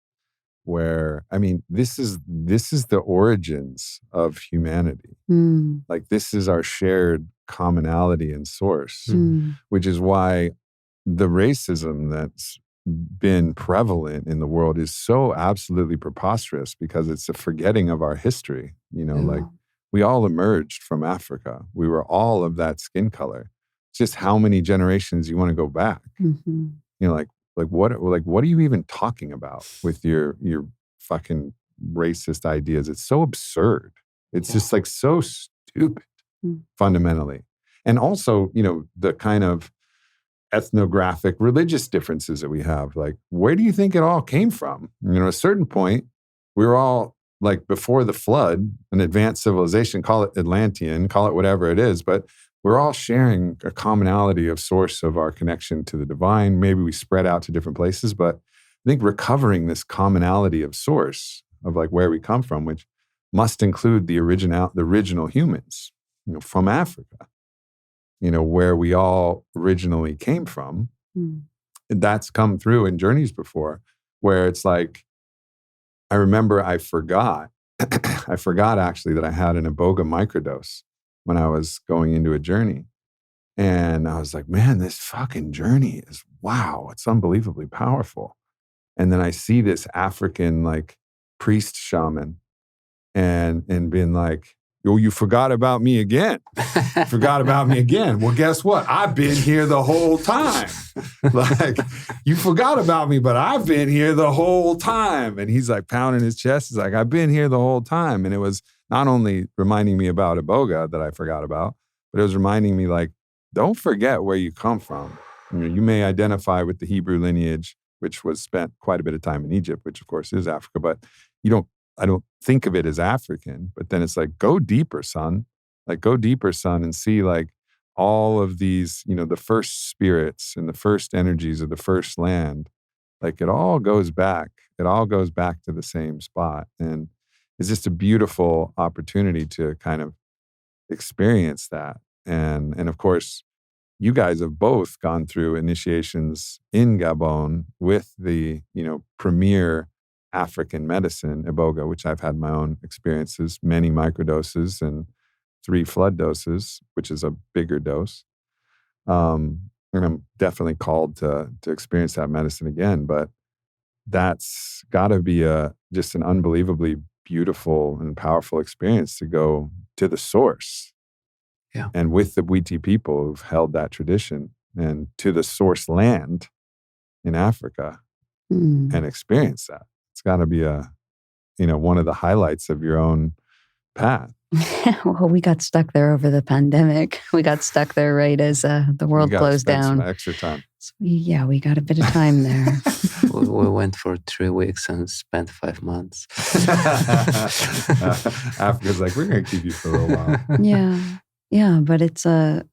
where, I mean, this is the origins of humanity. Like, this is our shared commonality and source, which is why the racism that's been prevalent in the world is so absolutely preposterous, because it's a forgetting of our history. Like, we all emerged from Africa. We were all of that skin color. It's just how many generations you want to go back. Like what are you even talking about with your fucking racist ideas? It's so absurd. It's just like so stupid, fundamentally. And also, the kind of ethnographic religious differences that we have. Like, where do you think it all came from? At a certain point, we were all like, before the flood, an advanced civilization, call it Atlantean, call it whatever it is, but we're all sharing a commonality of source of our connection to the divine. Maybe we spread out to different places, but I think recovering this commonality of source of like where we come from, which must include the original humans, from Africa, where we all originally came from. That's come through in journeys before, where it's like, I remember I forgot actually that I had an Iboga microdose when I was going into a journey. And I was like, man, this fucking journey is, wow, it's unbelievably powerful. And then I see this African, like, priest shaman and being like, "Oh, you forgot about me again. Forgot about me again. Well, guess what? I've been here the whole time. Like, you forgot about me, but I've been here the whole time." And he's like pounding his chest. He's like, "I've been here the whole time." And it was not only reminding me about Iboga that I forgot about, but it was reminding me like, don't forget where you come from. You may identify with the Hebrew lineage, which was spent quite a bit of time in Egypt, which of course is Africa, but I don't think of it as African. But then it's like, go deeper, son. Like, go deeper, son, and see like all of these, the first spirits and the first energies of the first land. Like, it all goes back. It all goes back to the same spot. And it's just a beautiful opportunity to kind of experience that. And of course, you guys have both gone through initiations in Gabon with the, premier African medicine, Iboga, which I've had my own experiences, many microdoses and 3 flood doses, which is a bigger dose. And I'm definitely called to experience that medicine again. But that's got to be just an unbelievably beautiful and powerful experience to go to the source. Yeah. And with the Bwiti people who've held that tradition and to the source land in Africa and experience that. It's got to be one of the highlights of your own path. Well, we got stuck there over the pandemic. We got stuck there right as the world closed down. Some extra time. So we got a bit of time there. we went for 3 weeks and spent 5 months. Africa's like, we're going to keep you for a little while. Yeah, but it's an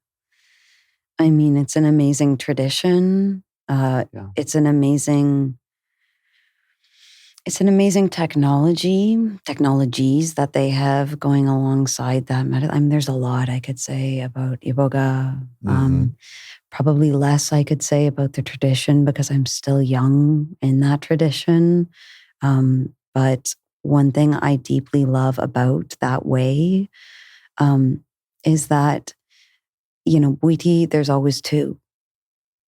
amazing tradition. It's an amazing technologies that they have going alongside that. There's a lot I could say about Iboga. Probably less I could say about the tradition because I'm still young in that tradition. But one thing I deeply love about that way is that, Bwiti, there's always two.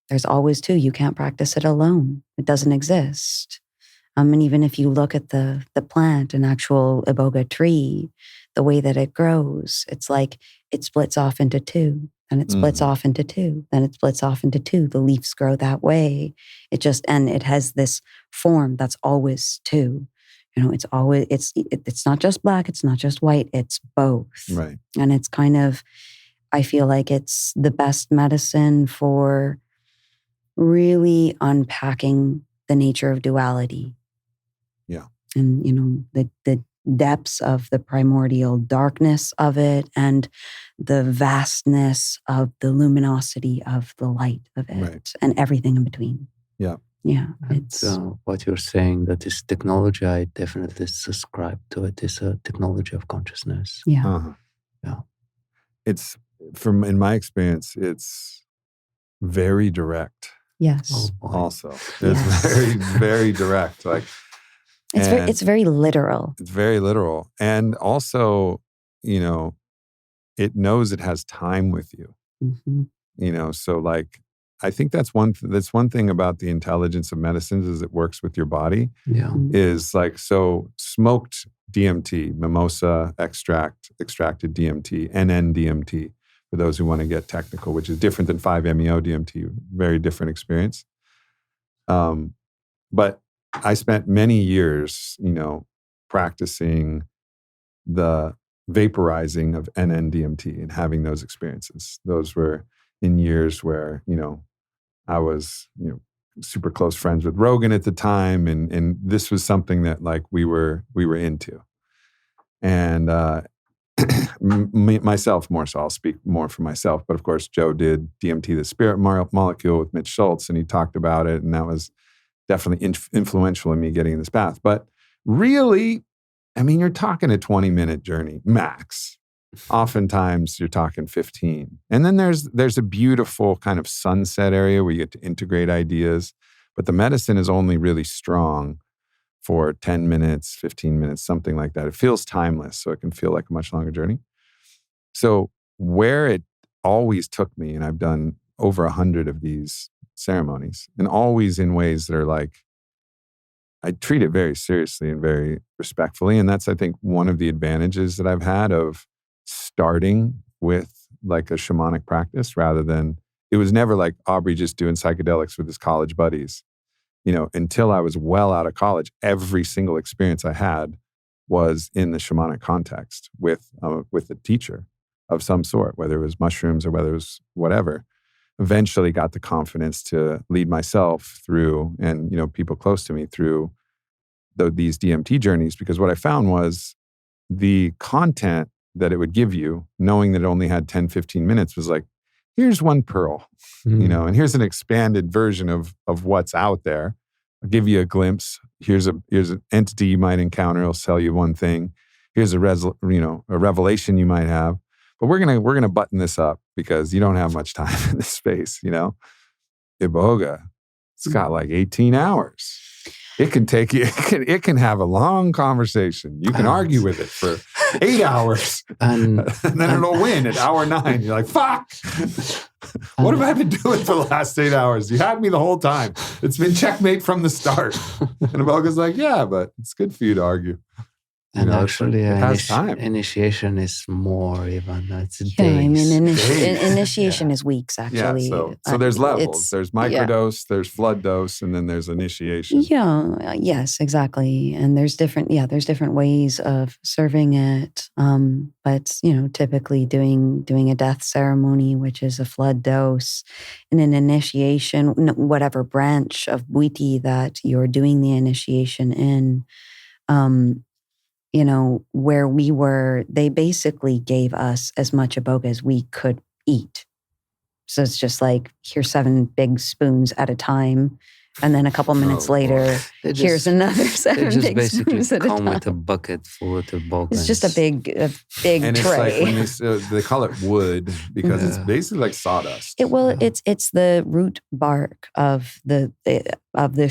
There's always two. You can't practice it alone. It doesn't exist. And even if you look at the plant, an actual Iboga tree, the way that it grows, it's like it splits off into 2, and it splits off into 2, then it splits off into 2. The leaves grow that way. And it has this form that's always 2. It's always, it's not just black, it's not just white, it's both. Right. And it's kind of, I feel like it's the best medicine for really unpacking the nature of duality. Yeah. And, the depths of the primordial darkness of it and the vastness of the luminosity of the light of it, right, and everything in between. Yeah. Yeah. It's what you're saying, that this technology, I definitely subscribe to it. It's a technology of consciousness. Yeah. Uh-huh. Yeah. It's, in my experience, it's very direct. Yes. Also, it's very, very direct. Like, it's very literal. It's very literal. And also, it knows it has time with you. Mm-hmm. So like, I think that's one thing about the intelligence of medicines is it works with your body. Yeah. Mm-hmm. Is like, so smoked DMT, mimosa extracted DMT, NN DMT, for those who want to get technical, which is different than 5-MeO DMT, very different experience. But I spent many years, practicing the vaporizing of NN DMT and having those experiences. Those were in years where, I was, super close friends with Rogan at the time. And this was something that like we were into. And myself more so, I'll speak more for myself. But of course, Joe did DMT, the spirit molecule, with Mitch Schultz, and he talked about it. And that was definitely influential in me getting in this path. But really, you're talking a 20-minute journey max. Oftentimes you're talking 15. And then there's a beautiful kind of sunset area where you get to integrate ideas. But the medicine is only really strong for 10 minutes, 15 minutes, something like that. It feels timeless, so it can feel like a much longer journey. So where it always took me, and I've done over 100 of these ceremonies, and always in ways that are like, I treat it very seriously and very respectfully. And that's, I think, one of the advantages that I've had of starting with like a shamanic practice rather than, it was never like Aubrey just doing psychedelics with his college buddies. Until I was well out of college, every single experience I had was in the shamanic context with a teacher of some sort, whether it was mushrooms or whether it was whatever. Eventually got the confidence to lead myself through, and people close to me through these DMT journeys, because what I found was the content that it would give you, knowing that it only had 10, 15 minutes, was like, here's one pearl, and here's an expanded version of what's out there. I'll give you a glimpse. Here's an entity you might encounter. It'll sell you one thing. Here's a revelation you might have. But we're gonna button this up because you don't have much time in this space. Iboga, it's got like 18 hours. It can take you. It can have a long conversation. You can argue with it for 8 hours, and then it'll win at hour 9. You're like, fuck. What have I been doing for the last 8 hours? You had me the whole time. It's been checkmate from the start. And Iboga's like, yeah, but it's good for you to argue. And actually, it has time. Initiation is more even. It's days. I mean, initiation is weeks, actually. Yeah, so there's levels. There's microdose, there's flood dose, and then there's initiation. Yeah, yes, exactly. And there's different ways of serving it. But, typically doing a death ceremony, which is a flood dose, and an initiation, whatever branch of Bwiti that you're doing the initiation in, where we were, they basically gave us as much Iboga as we could eat. So it's just like, here's 7 big spoons at a time. And then a couple minutes later, here's another 7 big spoons at a time. They just basically come with a bucket full of Iboga. It's just a big and tray. And it's like when they call it wood because it's basically like sawdust. It's the root bark of the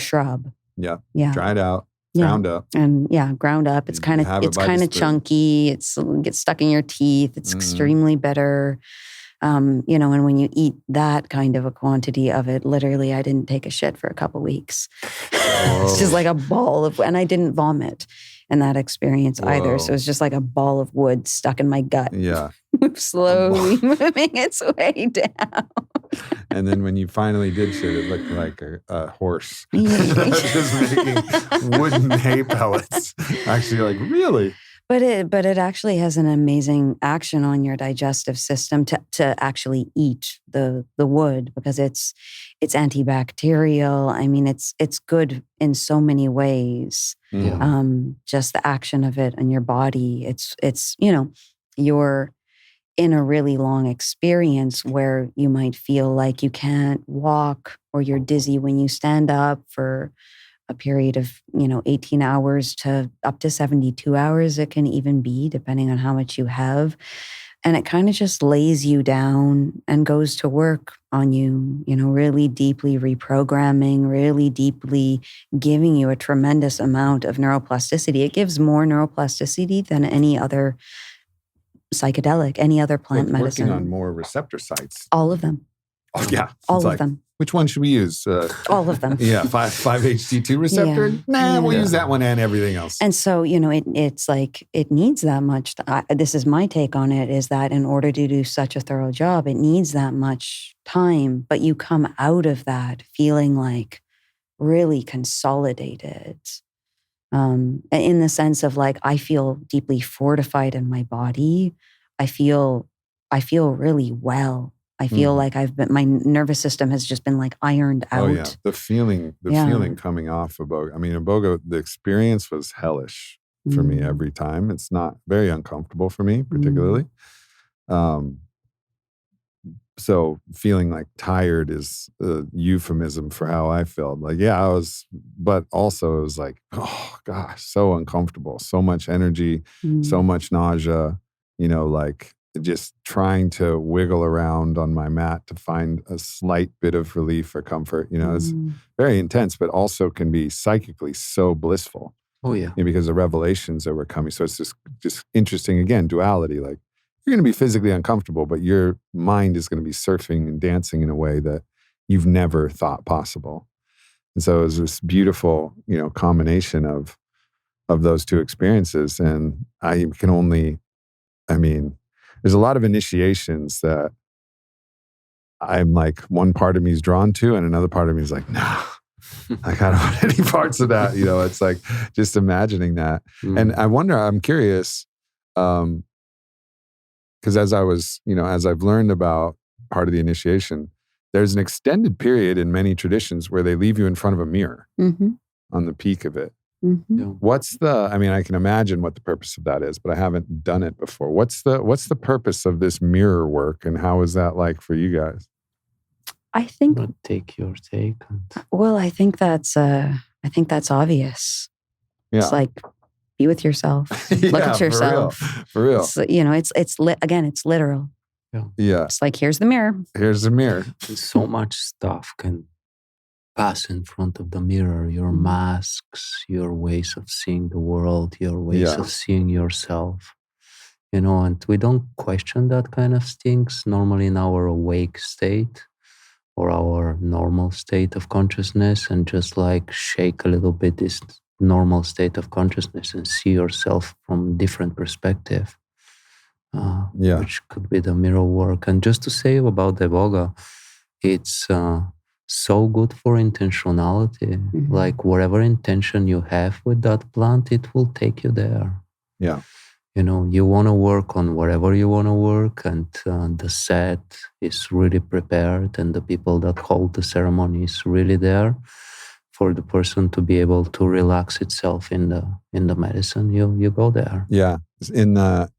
shrub. Yeah. Dried out. Ground up. And ground up. It's kind of chunky. It gets stuck in your teeth. It's extremely bitter. And when you eat that kind of a quantity of it, literally I didn't take a shit for a couple weeks. It's just like a ball of, and I didn't vomit in that experience either. So it's just like a ball of wood stuck in my gut. Yeah. Slowly moving its way down. And then when you finally did shit, it looked like a horse. Just making wooden hay pellets. Actually, like, really? But it actually has an amazing action on your digestive system to actually eat the wood, because it's antibacterial. I mean, it's good in so many ways. Yeah. Just the action of it on your body. It's you're in a really long experience where you might feel like you can't walk or you're dizzy when you stand up for a period of 18 hours to up to 72 hours. It can even be, depending on how much you have. And it kind of just lays you down and goes to work on you, really deeply reprogramming, really deeply giving you a tremendous amount of neuroplasticity. It gives more neuroplasticity than any other psychedelic, any other plant medicine. Working on more receptor sites. All of them. Oh, yeah. All of them. Which one should we use? All of them. Yeah, 5-HT2 receptor? Yeah. We'll use that one and everything else. And so, it's like, it needs that much. This is my take on it, is that in order to do such a thorough job, it needs that much time. But you come out of that feeling like really consolidated. In the sense of like, I feel deeply fortified in my body. I feel really well. I feel like my nervous system has just been like ironed out. Oh yeah, the feeling coming off Iboga. I mean, Iboga, the experience was hellish for me every time. It's not very uncomfortable for me, particularly. So feeling like tired is a euphemism for how I felt. Like, I was, but also it was like, oh gosh, so uncomfortable, so much energy, so much nausea, like just trying to wiggle around on my mat to find a slight bit of relief or comfort. It's very intense, but also can be psychically so blissful. Oh yeah. Because the revelations that were coming. So it's just interesting, again, duality, like, you're going to be physically uncomfortable, but your mind is going to be surfing and dancing in a way that you've never thought possible. And so it was this beautiful, combination of those two experiences. And I can only, there's a lot of initiations that I'm like, one part of me is drawn to, and another part of me is like, no, like I don't want any parts of that. It's like just imagining that. And I wonder, I'm curious, because as I've learned about part of the initiation, there's an extended period in many traditions where they leave you in front of a mirror on the peak of it. What's I can imagine what the purpose of that is, but I haven't done it before. What's the purpose of this mirror work, and how is that like for you guys? I think. Take your take. Well, I think that's obvious. Yeah. It's like, be with yourself. Look at yourself. For real. It's literal. Yeah. It's like, here's the mirror. Here's the mirror. And so much stuff can pass in front of the mirror. Your masks, your ways of seeing the world, your ways of seeing yourself. And we don't question that kind of things normally in our awake state or our normal state of consciousness, and just like shake a little bit this normal state of consciousness and see yourself from different perspective. Which could be the mirror work. And just to say about the Iboga, it's so good for intentionality. Like whatever intention you have with that plant, it will take you there. Yeah. You want to work on whatever you want to work, and the set is really prepared, and the people that hold the ceremony is really there for the person to be able to relax itself in the medicine. You go there. Yeah. In the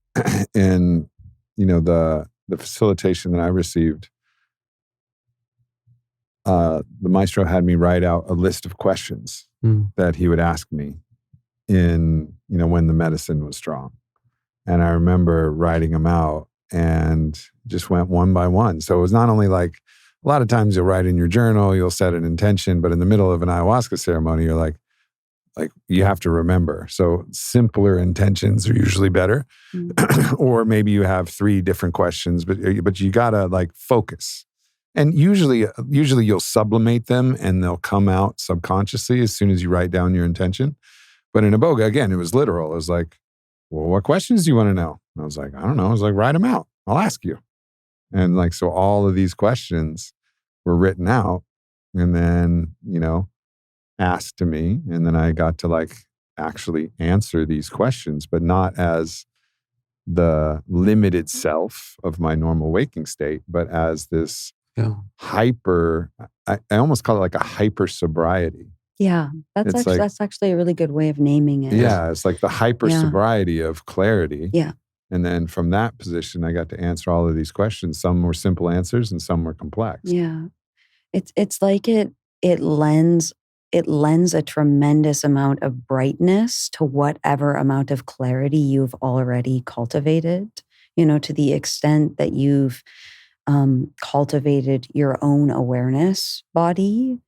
facilitation that I received, the maestro had me write out a list of questions that he would ask me when the medicine was strong. And I remember writing them out and just went one by one. So it was not only like, a lot of times you'll write in your journal, you'll set an intention, but in the middle of an ayahuasca ceremony, you're like you have to remember. So simpler intentions are usually better. Or maybe you have 3 different questions, but you gotta like focus. And usually you'll sublimate them and they'll come out subconsciously as soon as you write down your intention. But in Iboga, again, it was literal. It was like, well, what questions do you want to know? And I was like, I don't know. I was like, write them out. I'll ask you. And like, so all of these questions were written out and then, asked to me. And then I got to like actually answer these questions, but not as the limited self of my normal waking state, but as this hyper, I almost call it like a hyper sobriety. Yeah, that's actually a really good way of naming it. Yeah, it's like the hyper sobriety of clarity. Yeah. And then from that position, I got to answer all of these questions. Some were simple answers and some were complex. Yeah. It's like it lends a tremendous amount of brightness to whatever amount of clarity you've already cultivated, to the extent that you've cultivated your own awareness body.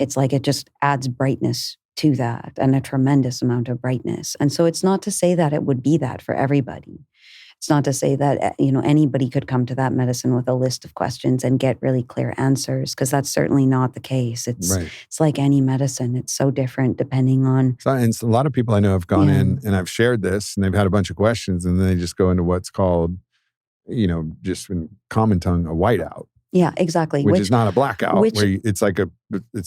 It's like it just adds brightness to that, and a tremendous amount of brightness. And so it's not to say that it would be that for everybody. It's not to say that, anybody could come to that medicine with a list of questions and get really clear answers, because that's certainly not the case. It's like any medicine. It's so different depending on... And a lot of people I know have gone in and I've shared this and they've had a bunch of questions and then they just go into what's called, just in common tongue, a whiteout. Yeah, exactly. Which is not a blackout. It's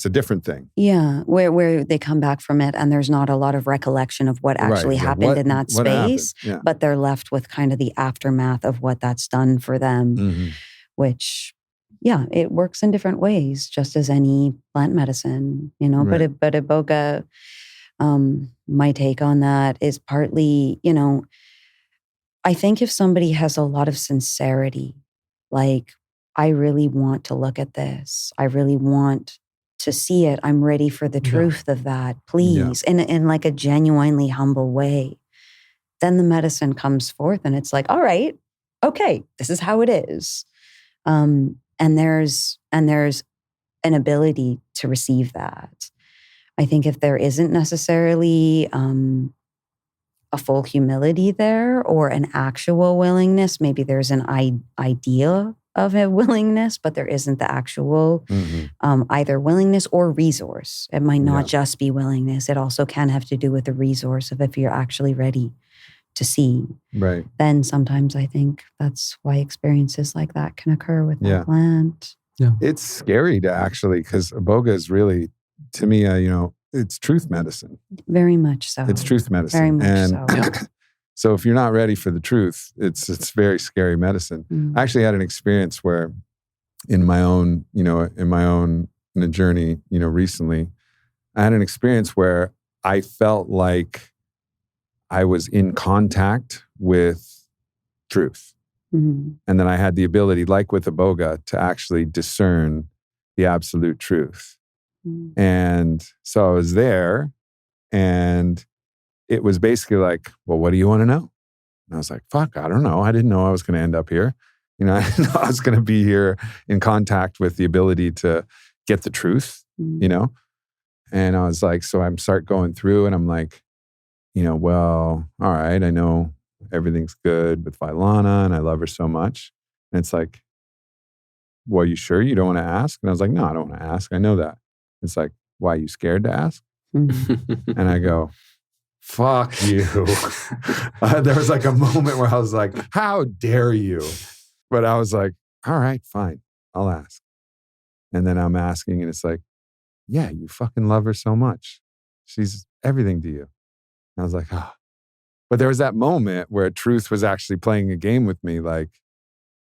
a different thing. Yeah, where they come back from it and there's not a lot of recollection of what actually happened in that space, but they're left with kind of the aftermath of what that's done for them, which, it works in different ways, just as any plant medicine, but Iboga, my take on that is partly, I think if somebody has a lot of sincerity, like, I really want to look at this. I really want to see it. I'm ready for the truth of that, please, in like a genuinely humble way. Then the medicine comes forth and it's like, all right, okay, this is how it is. And there's an ability to receive that. I think if there isn't necessarily a full humility there or an actual willingness, maybe there's an idea of a willingness, but there isn't the actual either willingness or resource. It might not just be willingness. It also can have to do with the resource of if you're actually ready to see. Right. Then sometimes I think that's why experiences like that can occur with that plant. Yeah. It's scary to actually, because Iboga is really, to me, it's truth medicine. Very much so. It's truth medicine. Very much and so. So if you're not ready for the truth, it's very scary medicine. I actually had an experience where in my own journey, recently, I had an experience where I felt like I was in contact with truth. And then I had the ability, like with Iboga, to actually discern the absolute truth. And so I was there, and it was basically like, well, what do you want to know? And I was like, fuck, I don't know. I didn't know I was going to end up here. I didn't know I was going to be here in contact with the ability to get the truth, And I was like, so I'm start going through, and I'm like, well, all right, I know everything's good with Vylana and I love her so much. And it's like, well, you sure you don't want to ask? And I was like, no, I don't want to ask. I know that. It's like, why are you scared to ask? And I go, fuck you. There was like a moment where I was like, how dare you? But I was like, all right, fine, I'll ask. And then I'm asking, and it's like, yeah, you fucking love her so much. She's everything to you. And I was like, oh. But there was that moment where truth was actually playing a game with me. Like,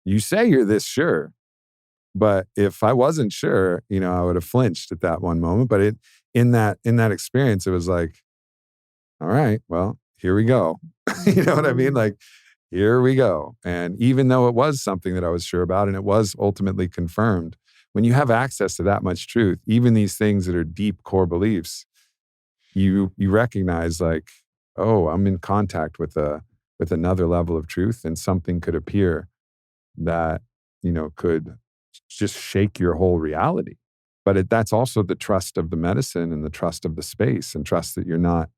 you say you're this sure, but if I wasn't sure, I would have flinched at that one moment. But in that experience, it was like, all right, well, here we go. You know what I mean? Like, here we go. And even though it was something that I was sure about, and it was ultimately confirmed, when you have access to that much truth, even these things that are deep core beliefs, you recognize like, oh, I'm in contact with another level of truth, and something could appear that, could just shake your whole reality. But that's also the trust of the medicine and the trust of the space, and trust that you're not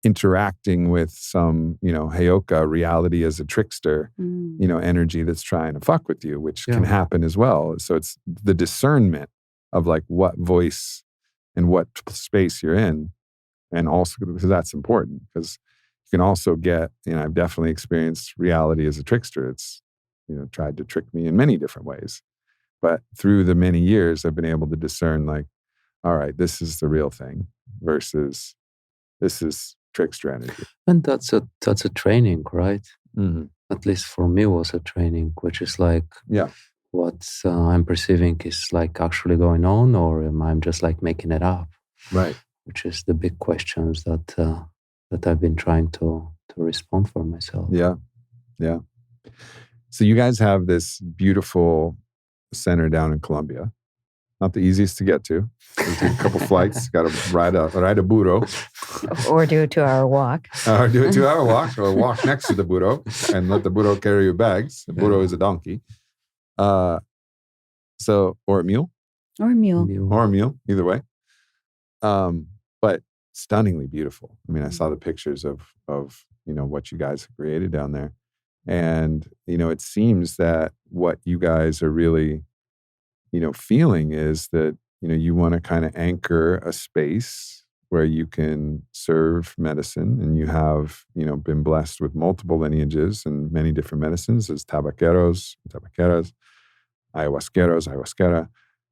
interacting with some, heyoka reality as a trickster, energy that's trying to fuck with you, which can happen as well. So it's the discernment of like what voice and what space you're in. And also, because that's important, because you can also get, I've definitely experienced reality as a trickster. It's, tried to trick me in many different ways. But through the many years, I've been able to discern like, all right, this is the real thing versus this is trickster energy. And that's a training, right? At least for me, was a training, which is like, what I'm perceiving is like actually going on, or am I just like making it up? Right. Which is the big questions that I've been trying to respond for myself. Yeah. So you guys have this beautiful center down in Colombia. Not the easiest to get to. You take a couple flights. Got to ride a burro, or do a 2-hour walk, or do a 2-hour walk, or walk next to the burro and let the burro carry your bags. The burro is a donkey. Or a mule, or a mule, either way. But stunningly beautiful. I mean, I saw the pictures of what you guys have created down there. And, it seems that what you guys are really, feeling is that, you want to kind of anchor a space where you can serve medicine, and you have, been blessed with multiple lineages and many different medicines as tabaqueros, tabaqueras, ayahuasquera,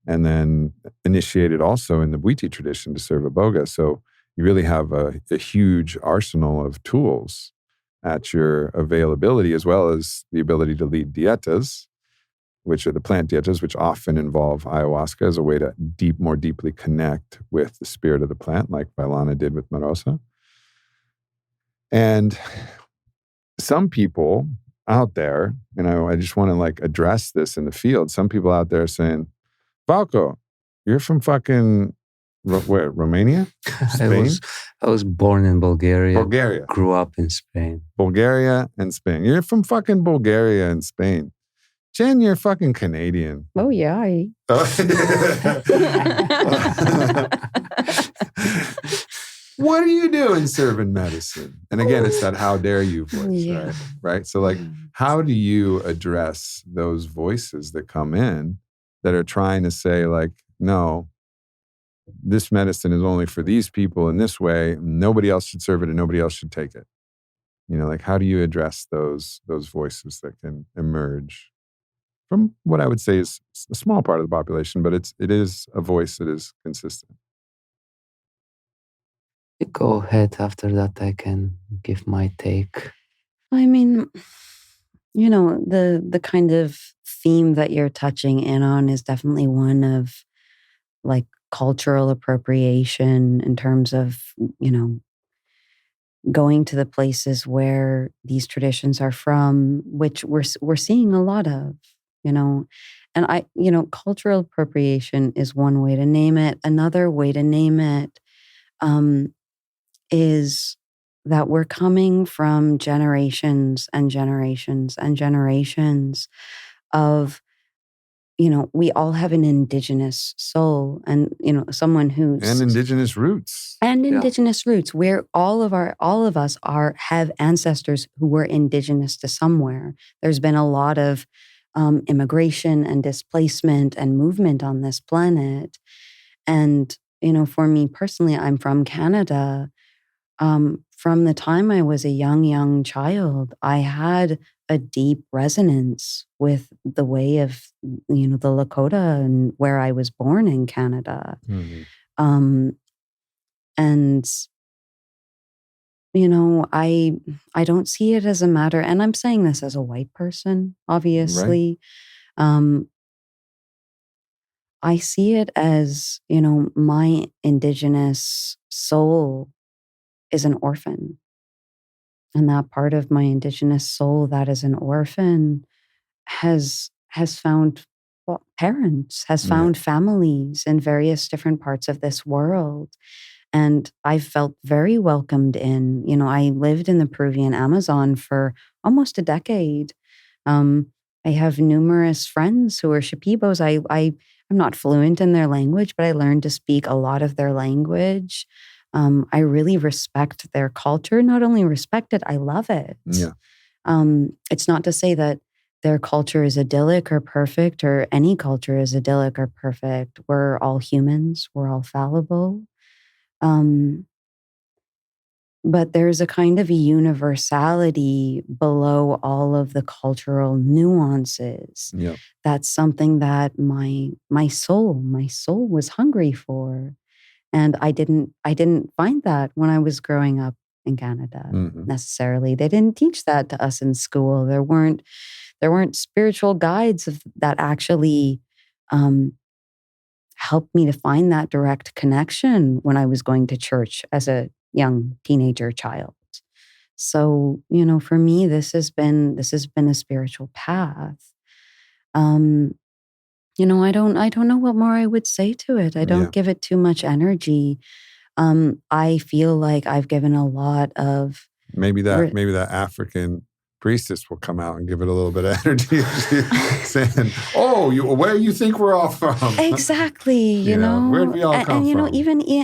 and then initiated also in the Bwiti tradition to serve Iboga. So you really have a huge arsenal of tools at your availability, as well as the ability to lead dietas, which are the plant dietas, which often involve ayahuasca as a way to more deeply connect with the spirit of the plant, like Vylana did with Marosa. And some people out there, I just want to like address this in the field. Some people out there are saying, Valko, you're from fucking where? Romania? Spain? I was born in Bulgaria. Bulgaria. Grew up in Spain. Bulgaria and Spain. You're from fucking Bulgaria and Spain. Jen, you're fucking Canadian. Oh, yeah. what are you doing serving medicine? And again, it's that how dare you voice, right? So like, how do you address those voices that come in that are trying to say like, no, this medicine is only for these people in this way. Nobody else should serve it and nobody else should take it. Like how do you address those voices that can emerge from what I would say is a small part of the population, but it is a voice that is consistent. Go ahead. After that, I can give my take. I mean, the kind of theme that you're touching in on is definitely one of like cultural appropriation in terms of, going to the places where these traditions are from, which we're seeing a lot of, and cultural appropriation is one way to name it. Another way to name it is that we're coming from generations and generations and generations of, we all have an indigenous soul and, someone who's... And indigenous roots. And indigenous roots, where all of us have ancestors who were indigenous to somewhere. There's been a lot of immigration and displacement and movement on this planet. And, for me personally, I'm from Canada. From the time I was a young child, I had a deep resonance with the way of, the Lakota and where I was born in Canada. Mm-hmm. And, I don't see it as a matter, and I'm saying this as a white person, obviously. Right. I see it as, my indigenous soul is an orphan. And that part of my indigenous soul that is an orphan has found parents, has found families in various different parts of this world. And I felt very welcomed in. I lived in the Peruvian Amazon for almost a decade. I have numerous friends who are Shipibos. I'm not fluent in their language, but I learned to speak a lot of their language. I really respect their culture. Not only respect it, I love it. Yeah. It's not to say that their culture is idyllic or perfect, or any culture is idyllic or perfect. We're all humans. We're all fallible. But there's a kind of a universality below all of the cultural nuances. Yeah. That's something that my soul was hungry for. And I didn't find that when I was growing up in Canada necessarily. They didn't teach that to us in school. There weren't spiritual guides that actually helped me to find that direct connection when I was going to church as a young teenager child. So, for me, this has been a spiritual path. I don't know what more I would say to it. I don't give it too much energy. I feel like I've given a lot of... Maybe that African priestess will come out and give it a little bit of energy, saying, "Oh, where you think we're all from?" Exactly, where'd we all come from?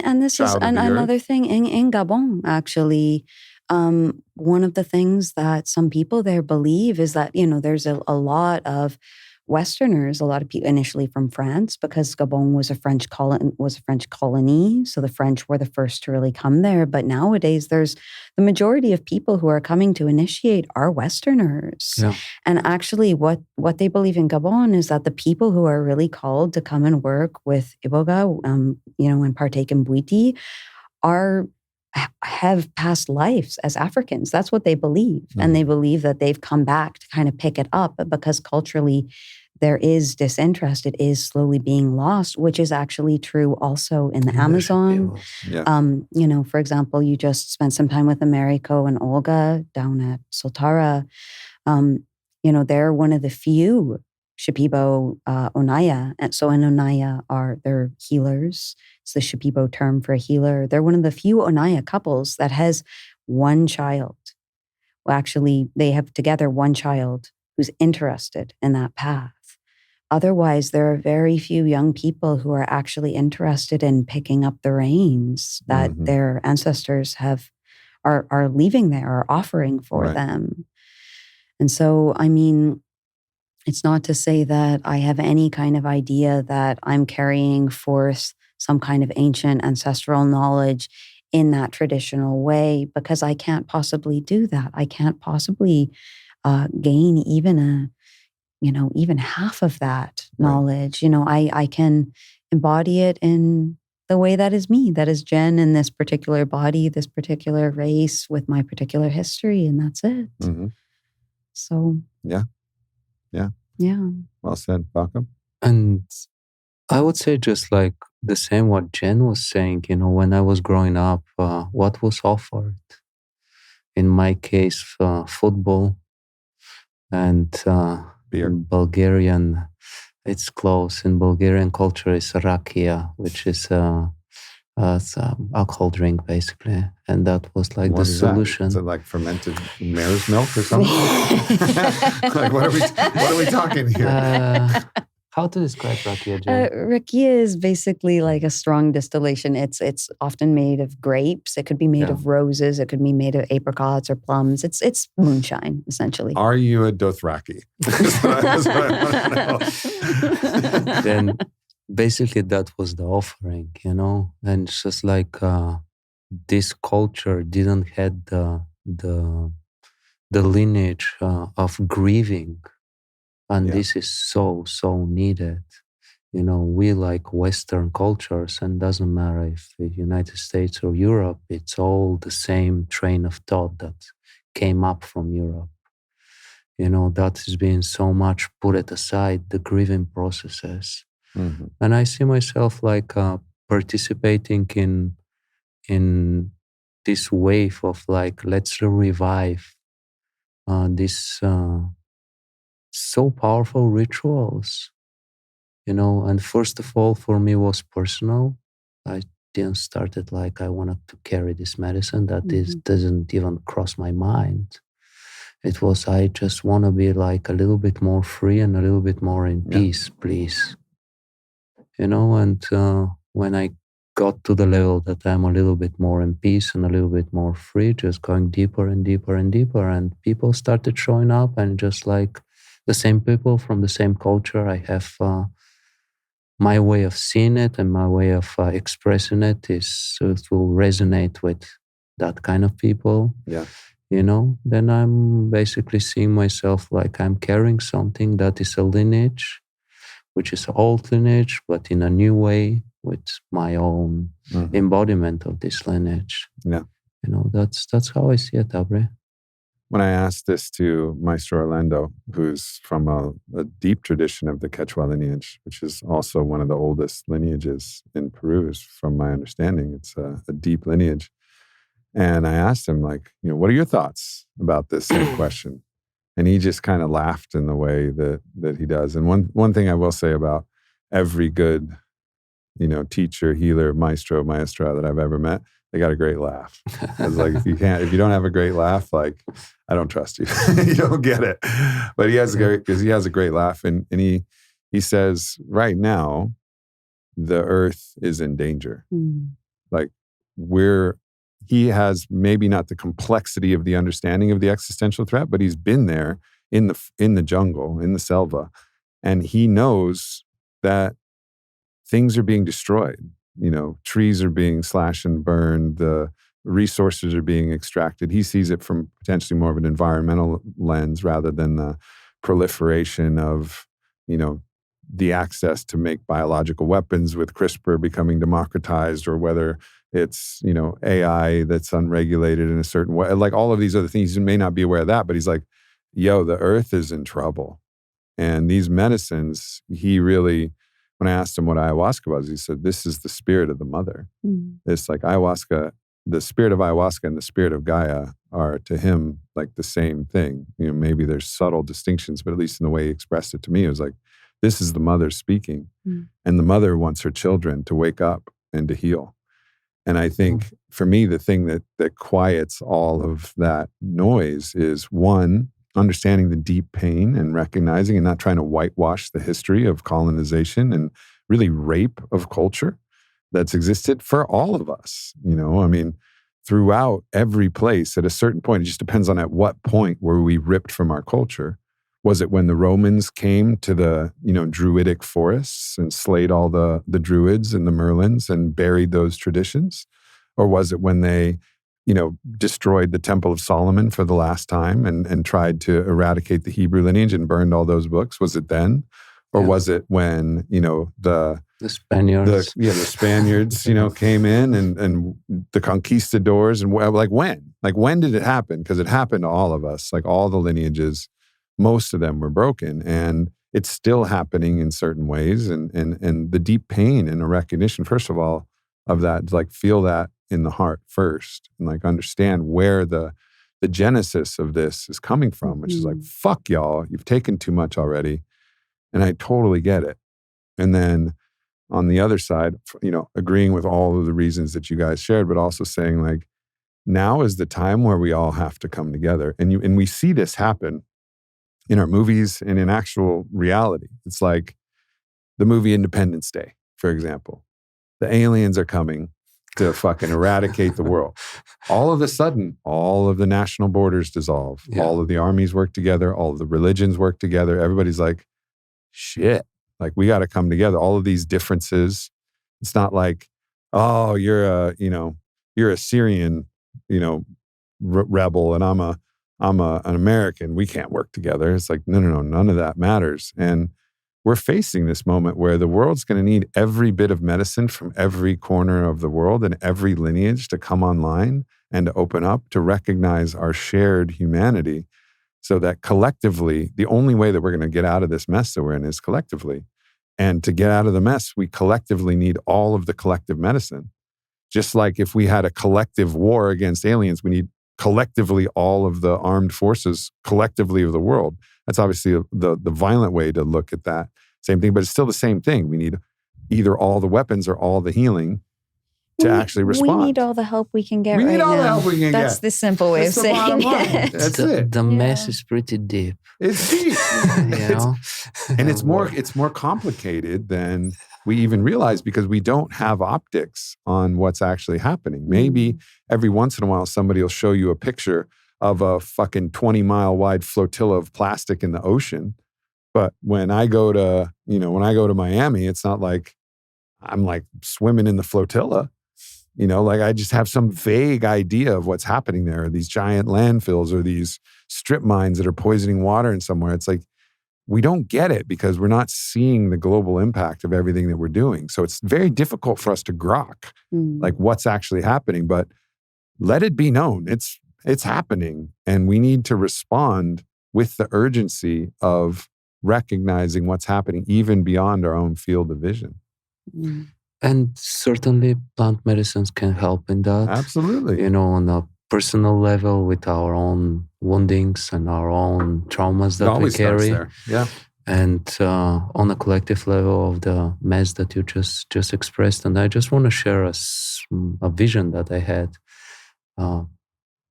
And this is another thing in Gabon. Actually, one of the things that some people there believe is that there's a lot of Westerners, a lot of people initially from France, because Gabon was a French colony. So the French were the first to really come there. But nowadays, there's the majority of people who are coming to initiate are Westerners. Yeah. And actually, what they believe in Gabon is that the people who are really called to come and work with Iboga, and partake in Bwiti, have past lives as Africans. That's what they believe. Mm-hmm. And they believe that they've come back to kind of pick it up, because culturally there is disinterest. It is slowly being lost, which is actually true also in the Amazon. Yeah. For example, you just spent some time with Americo and Olga down at Soltara. They're one of the few Shipibo Onaya. And so an Onaya they're healers. It's the Shipibo term for a healer. They're one of the few Onaya couples that has one child. Well, actually, they have together one child who's interested in that path. otherwise, there are very few young people who are actually interested in picking up the reins that their ancestors are leaving there or offering for them. And so, I mean, it's not to say that I have any kind of idea that I'm carrying forth some kind of ancient ancestral knowledge in that traditional way, because I can't possibly do that. I can't possibly gain even even half of that knowledge. I can embody it in the way that is me, that is Jen in this particular body, this particular race with my particular history, and that's it. So yeah. Well said, Valko. And I would say just like the same what Jen was saying, when I was growing up, what was offered? In my case, football and beer. In Bulgarian, it's close. In Bulgarian culture, is rakia, which is it's alcohol drink basically, and that was like the solution. Is it like fermented mare's milk or something? Like what are we talking here? How to describe rakia, Jen? Rakia is basically like a strong distillation. It's often made of grapes. It could be made of roses. It could be made of apricots or plums. It's moonshine, essentially. Are you a Dothraki? That's what I want to know. Then basically that was the offering, and it's just like this culture didn't have the lineage of grieving. And this is so needed. We like Western cultures, and doesn't matter if the United States or Europe, it's all the same train of thought that came up from Europe. That has been so much put it aside, the grieving processes. And I see myself like participating in this wave of like, let's revive this so powerful rituals, and first of all, for me was personal. I didn't start it like I wanted to carry this medicine. That doesn't even cross my mind. It was, I just want to be like a little bit more free and a little bit more in peace, please. And when I got to the level that I'm a little bit more in peace and a little bit more free, just going deeper and deeper and deeper, and people started showing up, and just like the same people from the same culture. I have my way of seeing it, and my way of expressing it it will resonate with that kind of people. Then I'm basically seeing myself like I'm carrying something that is a lineage, which is an old lineage, but in a new way with my own embodiment of this lineage. That's how I see it, Aubrey. When I asked this to Maestro Orlando, who's from a deep tradition of the Quechua lineage, which is also one of the oldest lineages in Peru, is from my understanding, it's a deep lineage. And I asked him, like, what are your thoughts about this same question? And he just kind of laughed in the way that he does. And one thing I will say about every good, teacher, healer, maestra that I've ever met, they got a great laugh. It's like, if you don't have a great laugh, like, I don't trust you. You don't get it. But he has a great laugh. And he says, right now, the earth is in danger. Like, he has maybe not the complexity of the understanding of the existential threat, but he's been there in the jungle, in the selva. And he knows that things are being destroyed. Trees are being slashed and burned. The resources are being extracted. He sees it from potentially more of an environmental lens rather than the proliferation of, the access to make biological weapons with CRISPR becoming democratized, or whether it's, AI that's unregulated in a certain way. Like all of these other things, he may not be aware of that, but he's like, the earth is in trouble. And these medicines, he really, when I asked him what ayahuasca was, he said, this is the spirit of the mother. It's like ayahuasca, the spirit of ayahuasca and the spirit of Gaia are to him like the same thing. Maybe there's subtle distinctions, but at least in the way he expressed it to me, it was like, this is the mother speaking. And the mother wants her children to wake up and to heal. And I think for me, the thing that quiets all of that noise is, one, understanding the deep pain and recognizing and not trying to whitewash the history of colonization and really rape of culture that's existed for all of us. I mean, throughout every place at a certain point, it just depends on at what point were we ripped from our culture. Was it when the Romans came to the, druidic forests and slayed all the druids and the Merlins and buried those traditions? Or was it when they, destroyed the Temple of Solomon for the last time and tried to eradicate the Hebrew lineage and burned all those books? Was it then? Or was it when, the Spaniards. The Spaniards, came in and the conquistadors and like when? Like when did it happen? Because it happened to all of us. Like all the lineages, most of them were broken, and it's still happening in certain ways. And the deep pain and the recognition, first of all, of that, like feel that in the heart first, and like understand where the genesis of this is coming from, which is like, fuck y'all, you've taken too much already. And I totally get it. And then on the other side, agreeing with all of the reasons that you guys shared, but also saying like, now is the time where we all have to come together. And we see this happen in our movies and in actual reality. It's like the movie Independence Day, for example. The aliens are coming to fucking eradicate the world. All of a sudden, all of the national borders dissolve. Yeah. All of the armies work together. All of the religions work together. Everybody's like, shit, like we got to come together. All of these differences. It's not like, oh, you're a Syrian, rebel, and I'm an American. We can't work together. It's like, no, none of that matters. And we're facing this moment where the world's going to need every bit of medicine from every corner of the world and every lineage to come online and to open up to recognize our shared humanity. So that collectively, the only way that we're going to get out of this mess that we're in is collectively. And to get out of the mess, we collectively need all of the collective medicine. Just like if we had a collective war against aliens, we need collectively all of the armed forces collectively of the world. That's obviously the violent way to look at that. Same thing, but it's still the same thing. We need either all the weapons or all the healing to actually respond. We need all the help we can get. We need right all now. the help we can get. That's the simple way That's of the bottom saying line. it. That's it. The mess is pretty deep. It's deep. And it's more complicated than we even realize because we don't have optics on what's actually happening. Maybe every once in a while somebody will show you a picture of a fucking 20-mile wide flotilla of plastic in the ocean. But when I go to Miami, it's not like I'm like swimming in the flotilla. Like I just have some vague idea of what's happening there. These giant landfills or these strip mines that are poisoning water in somewhere. It's like, we don't get it because we're not seeing the global impact of everything that we're doing. So it's very difficult for us to grok like what's actually happening, but let it be known. It's happening. And we need to respond with the urgency of recognizing what's happening even beyond our own field of vision. And certainly plant medicines can help in that. Absolutely. On a personal level with our own woundings and our own traumas that we carry. There. Yeah. And on a collective level of the mess that you just expressed. And I just want to share a vision that I had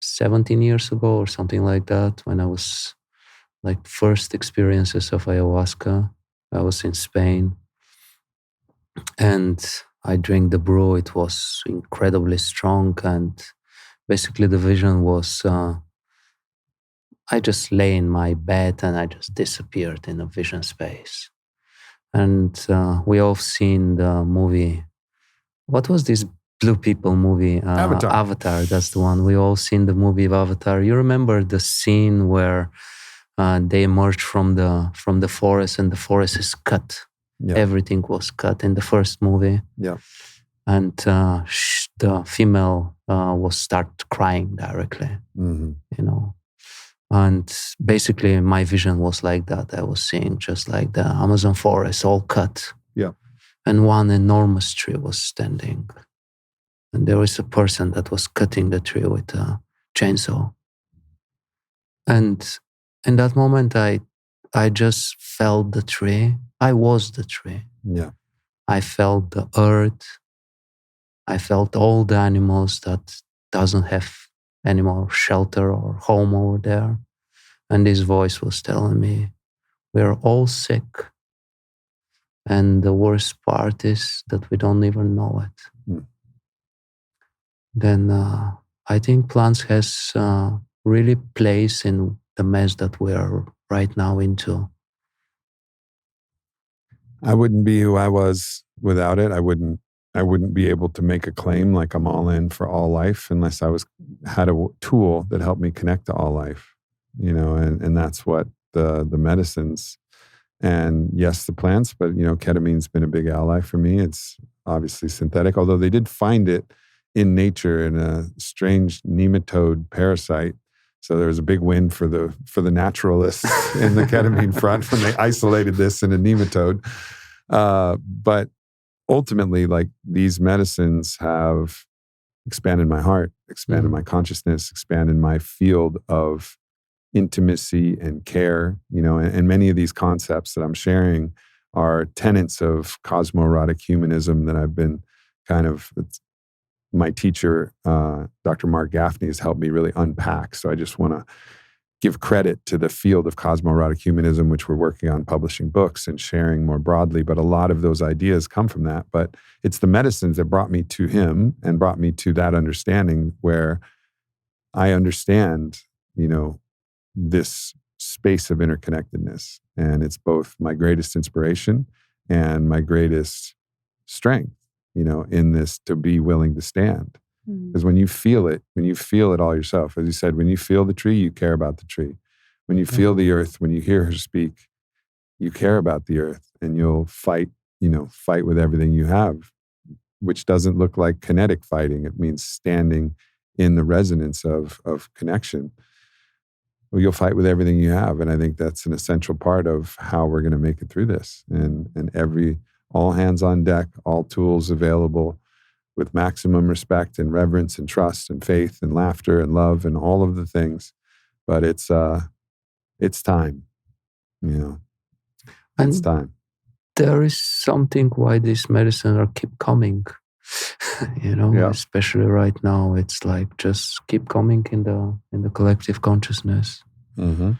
17 years ago or something like that, when I was like first experiences of ayahuasca. I was in Spain. And I drank the brew. It was incredibly strong. And basically the vision was, I just lay in my bed and I just disappeared in a vision space. And we all seen the movie. What was this blue people movie? Avatar, that's the one. We all seen the movie of Avatar. You remember the scene where they emerge from the forest and the forest is cut. Yeah. Everything was cut in the first movie. Yeah. And the female was start crying directly, And basically my vision was like that. I was seeing just like the Amazon forest all cut. Yeah. And one enormous tree was standing. And there was a person that was cutting the tree with a chainsaw. And in that moment, I just felt the tree. I was the tree. Yeah. I felt the earth. I felt all the animals that doesn't have any more shelter or home over there. And this voice was telling me, we're all sick. And the worst part is that we don't even know it. Mm. Then I think plants has really place in the mess that we are right now into. I wouldn't be who I was without it. I wouldn't be able to make a claim like I'm all in for all life unless I had a tool that helped me connect to all life, and that's what the medicines and yes, the plants, but ketamine's been a big ally for me. It's obviously synthetic, although they did find it in nature in a strange nematode parasite. So there was a big win for the naturalists in the ketamine front when they isolated this in a nematode. But ultimately, like, these medicines have expanded my heart, expanded my consciousness, expanded my field of intimacy and care, and many of these concepts that I'm sharing are tenets of cosmoerotic humanism that I've been my teacher, Dr. Mark Gaffney, has helped me really unpack. So I just want to give credit to the field of cosmoerotic humanism, which we're working on publishing books and sharing more broadly. But a lot of those ideas come from that. But it's the medicines that brought me to him and brought me to that understanding where I understand, this space of interconnectedness. And it's both my greatest inspiration and my greatest strength, in this, to be willing to stand. Because when you feel it all yourself, as you said, when you feel the tree, you care about the tree. When you feel the earth, when you hear her speak, you care about the earth, and you'll fight with everything you have, which doesn't look like kinetic fighting. It means standing in the resonance of connection. Well, you'll fight with everything you have. And I think that's an essential part of how we're going to make it through this. And all hands on deck, all tools available, with maximum respect and reverence and trust and faith and laughter and love and all of the things. But it's time, it's time. There is something why these medicines are keep coming, especially right now. It's like just keep coming in the collective consciousness. Mm-hmm.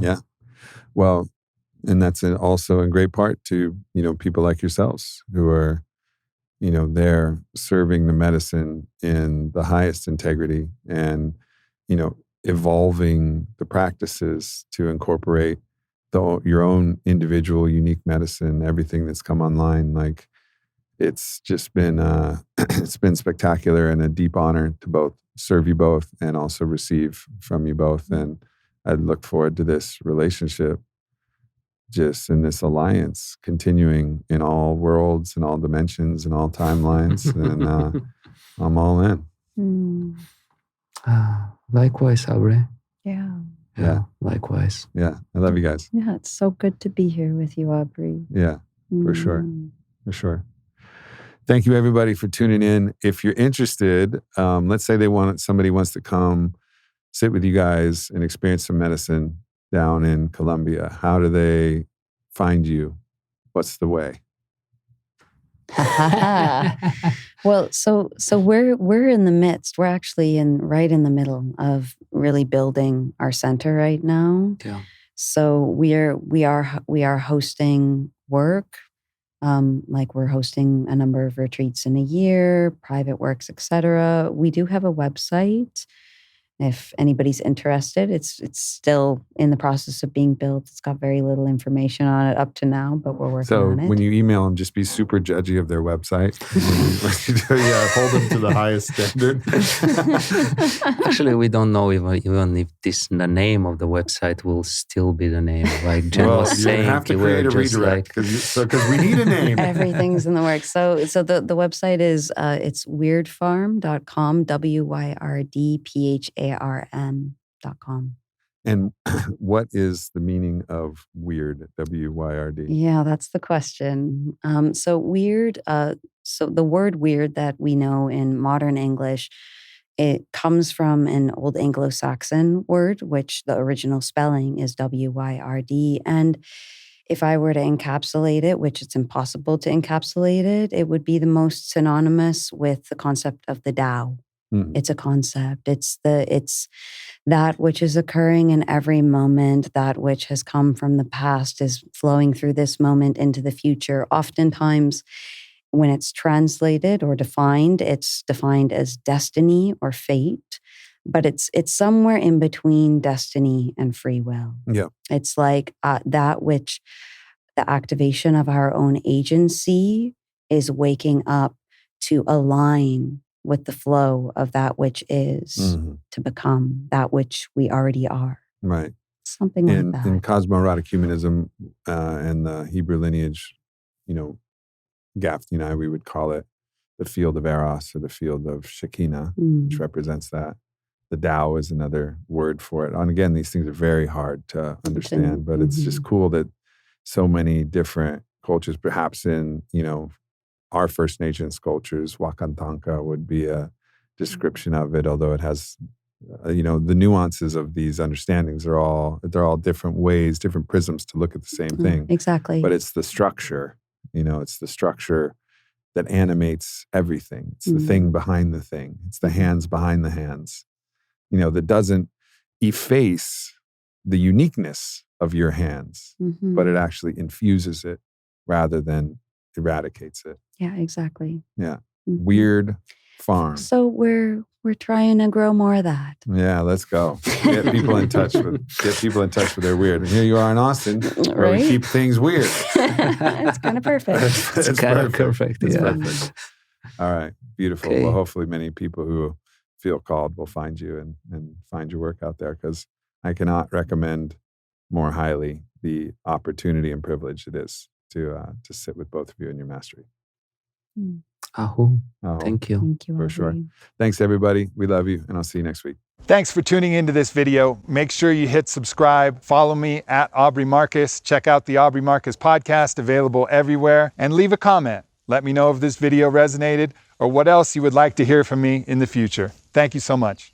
Yeah. Well, and that's also in great part to, people like yourselves who are, they're serving the medicine in the highest integrity and, evolving the practices to incorporate your own individual unique medicine, everything that's come online. Like, it's just been, it's been spectacular and a deep honor to both serve you both and also receive from you both. And I look forward to this relationship, just in this alliance, continuing in all worlds and all dimensions and all timelines. And I'm all in. Likewise, Aubrey. Yeah. Likewise. Yeah. I love you guys. Yeah, it's so good to be here with you, Aubrey. Yeah, for sure. For sure. Thank you, everybody, for tuning in. If you're interested, let's say somebody wants to come sit with you guys and experience some medicine down in Colombia. How do they find you? What's the way? Well, so we're in the midst. We're actually right in the middle of really building our center right now. Yeah. So we are hosting work. Like, we're hosting a number of retreats in a year, private works, etc. We do have a website. If anybody's interested, it's still in the process of being built. It's got very little information on it up to now, but we're working on it. So when you email them, just be super judgy of their website. Yeah, hold them to the highest standard. Actually, we don't know even if the name of the website will still be the name. Like Jen was saying, you have to create a redirect because we need a name. Everything's in the works. So the website is it's weirdfarm.com, WYRDPHARM.com. And what is the meaning of weird, WYRD? Yeah, that's the question. So weird, so the word weird that we know in modern English, it comes from an old Anglo-Saxon word, which the original spelling is WYRD. And if I were to encapsulate it, which it's impossible to encapsulate it, it would be the most synonymous with the concept of the Tao. It's a concept. It's that which is occurring in every moment, that which has come from the past is flowing through this moment into the future. Oftentimes, when it's translated or defined, it's defined as destiny or fate, but it's somewhere in between destiny and free will. Yeah. It's like that which the activation of our own agency is waking up to align with the flow of that which is to become that which we already are. Right. Something like that. In cosmoerotic humanism and the Hebrew lineage, Gaffney and I, we would call it the field of Eros or the field of Shekinah, which represents that. The Tao is another word for it. And again, these things are very hard to understand, but it's just cool that so many different cultures, perhaps in, our First Nations cultures, Wakantanka would be a description of it, although it has, the nuances of these understandings they're all different ways, different prisms to look at the same thing. Exactly. But it's the structure, it's the structure that animates everything. It's the thing behind the thing. It's the hands behind the hands, that doesn't efface the uniqueness of your hands, but it actually infuses it rather than eradicates it. Yeah, exactly. Yeah. Weird farm. So we're trying to grow more of that. Yeah, let's go. Get people in touch with their weird. And here you are in Austin, where we keep things weird. It's kind of perfect. It's kind of perfect. It's Yeah. perfect. All right. Beautiful. Okay. Well, hopefully many people who feel called will find you and find your work out there, because I cannot recommend more highly the opportunity and privilege it is to sit with both of you in your mastery. Ahu. Oh, Thank you. Thank you, For sure. Aubrey. Thanks, everybody. We love you, and I'll see you next week. Thanks for tuning into this video. Make sure you hit subscribe. Follow me at Aubrey Marcus. Check out the Aubrey Marcus podcast, available everywhere. And leave a comment. Let me know if this video resonated or what else you would like to hear from me in the future. Thank you so much.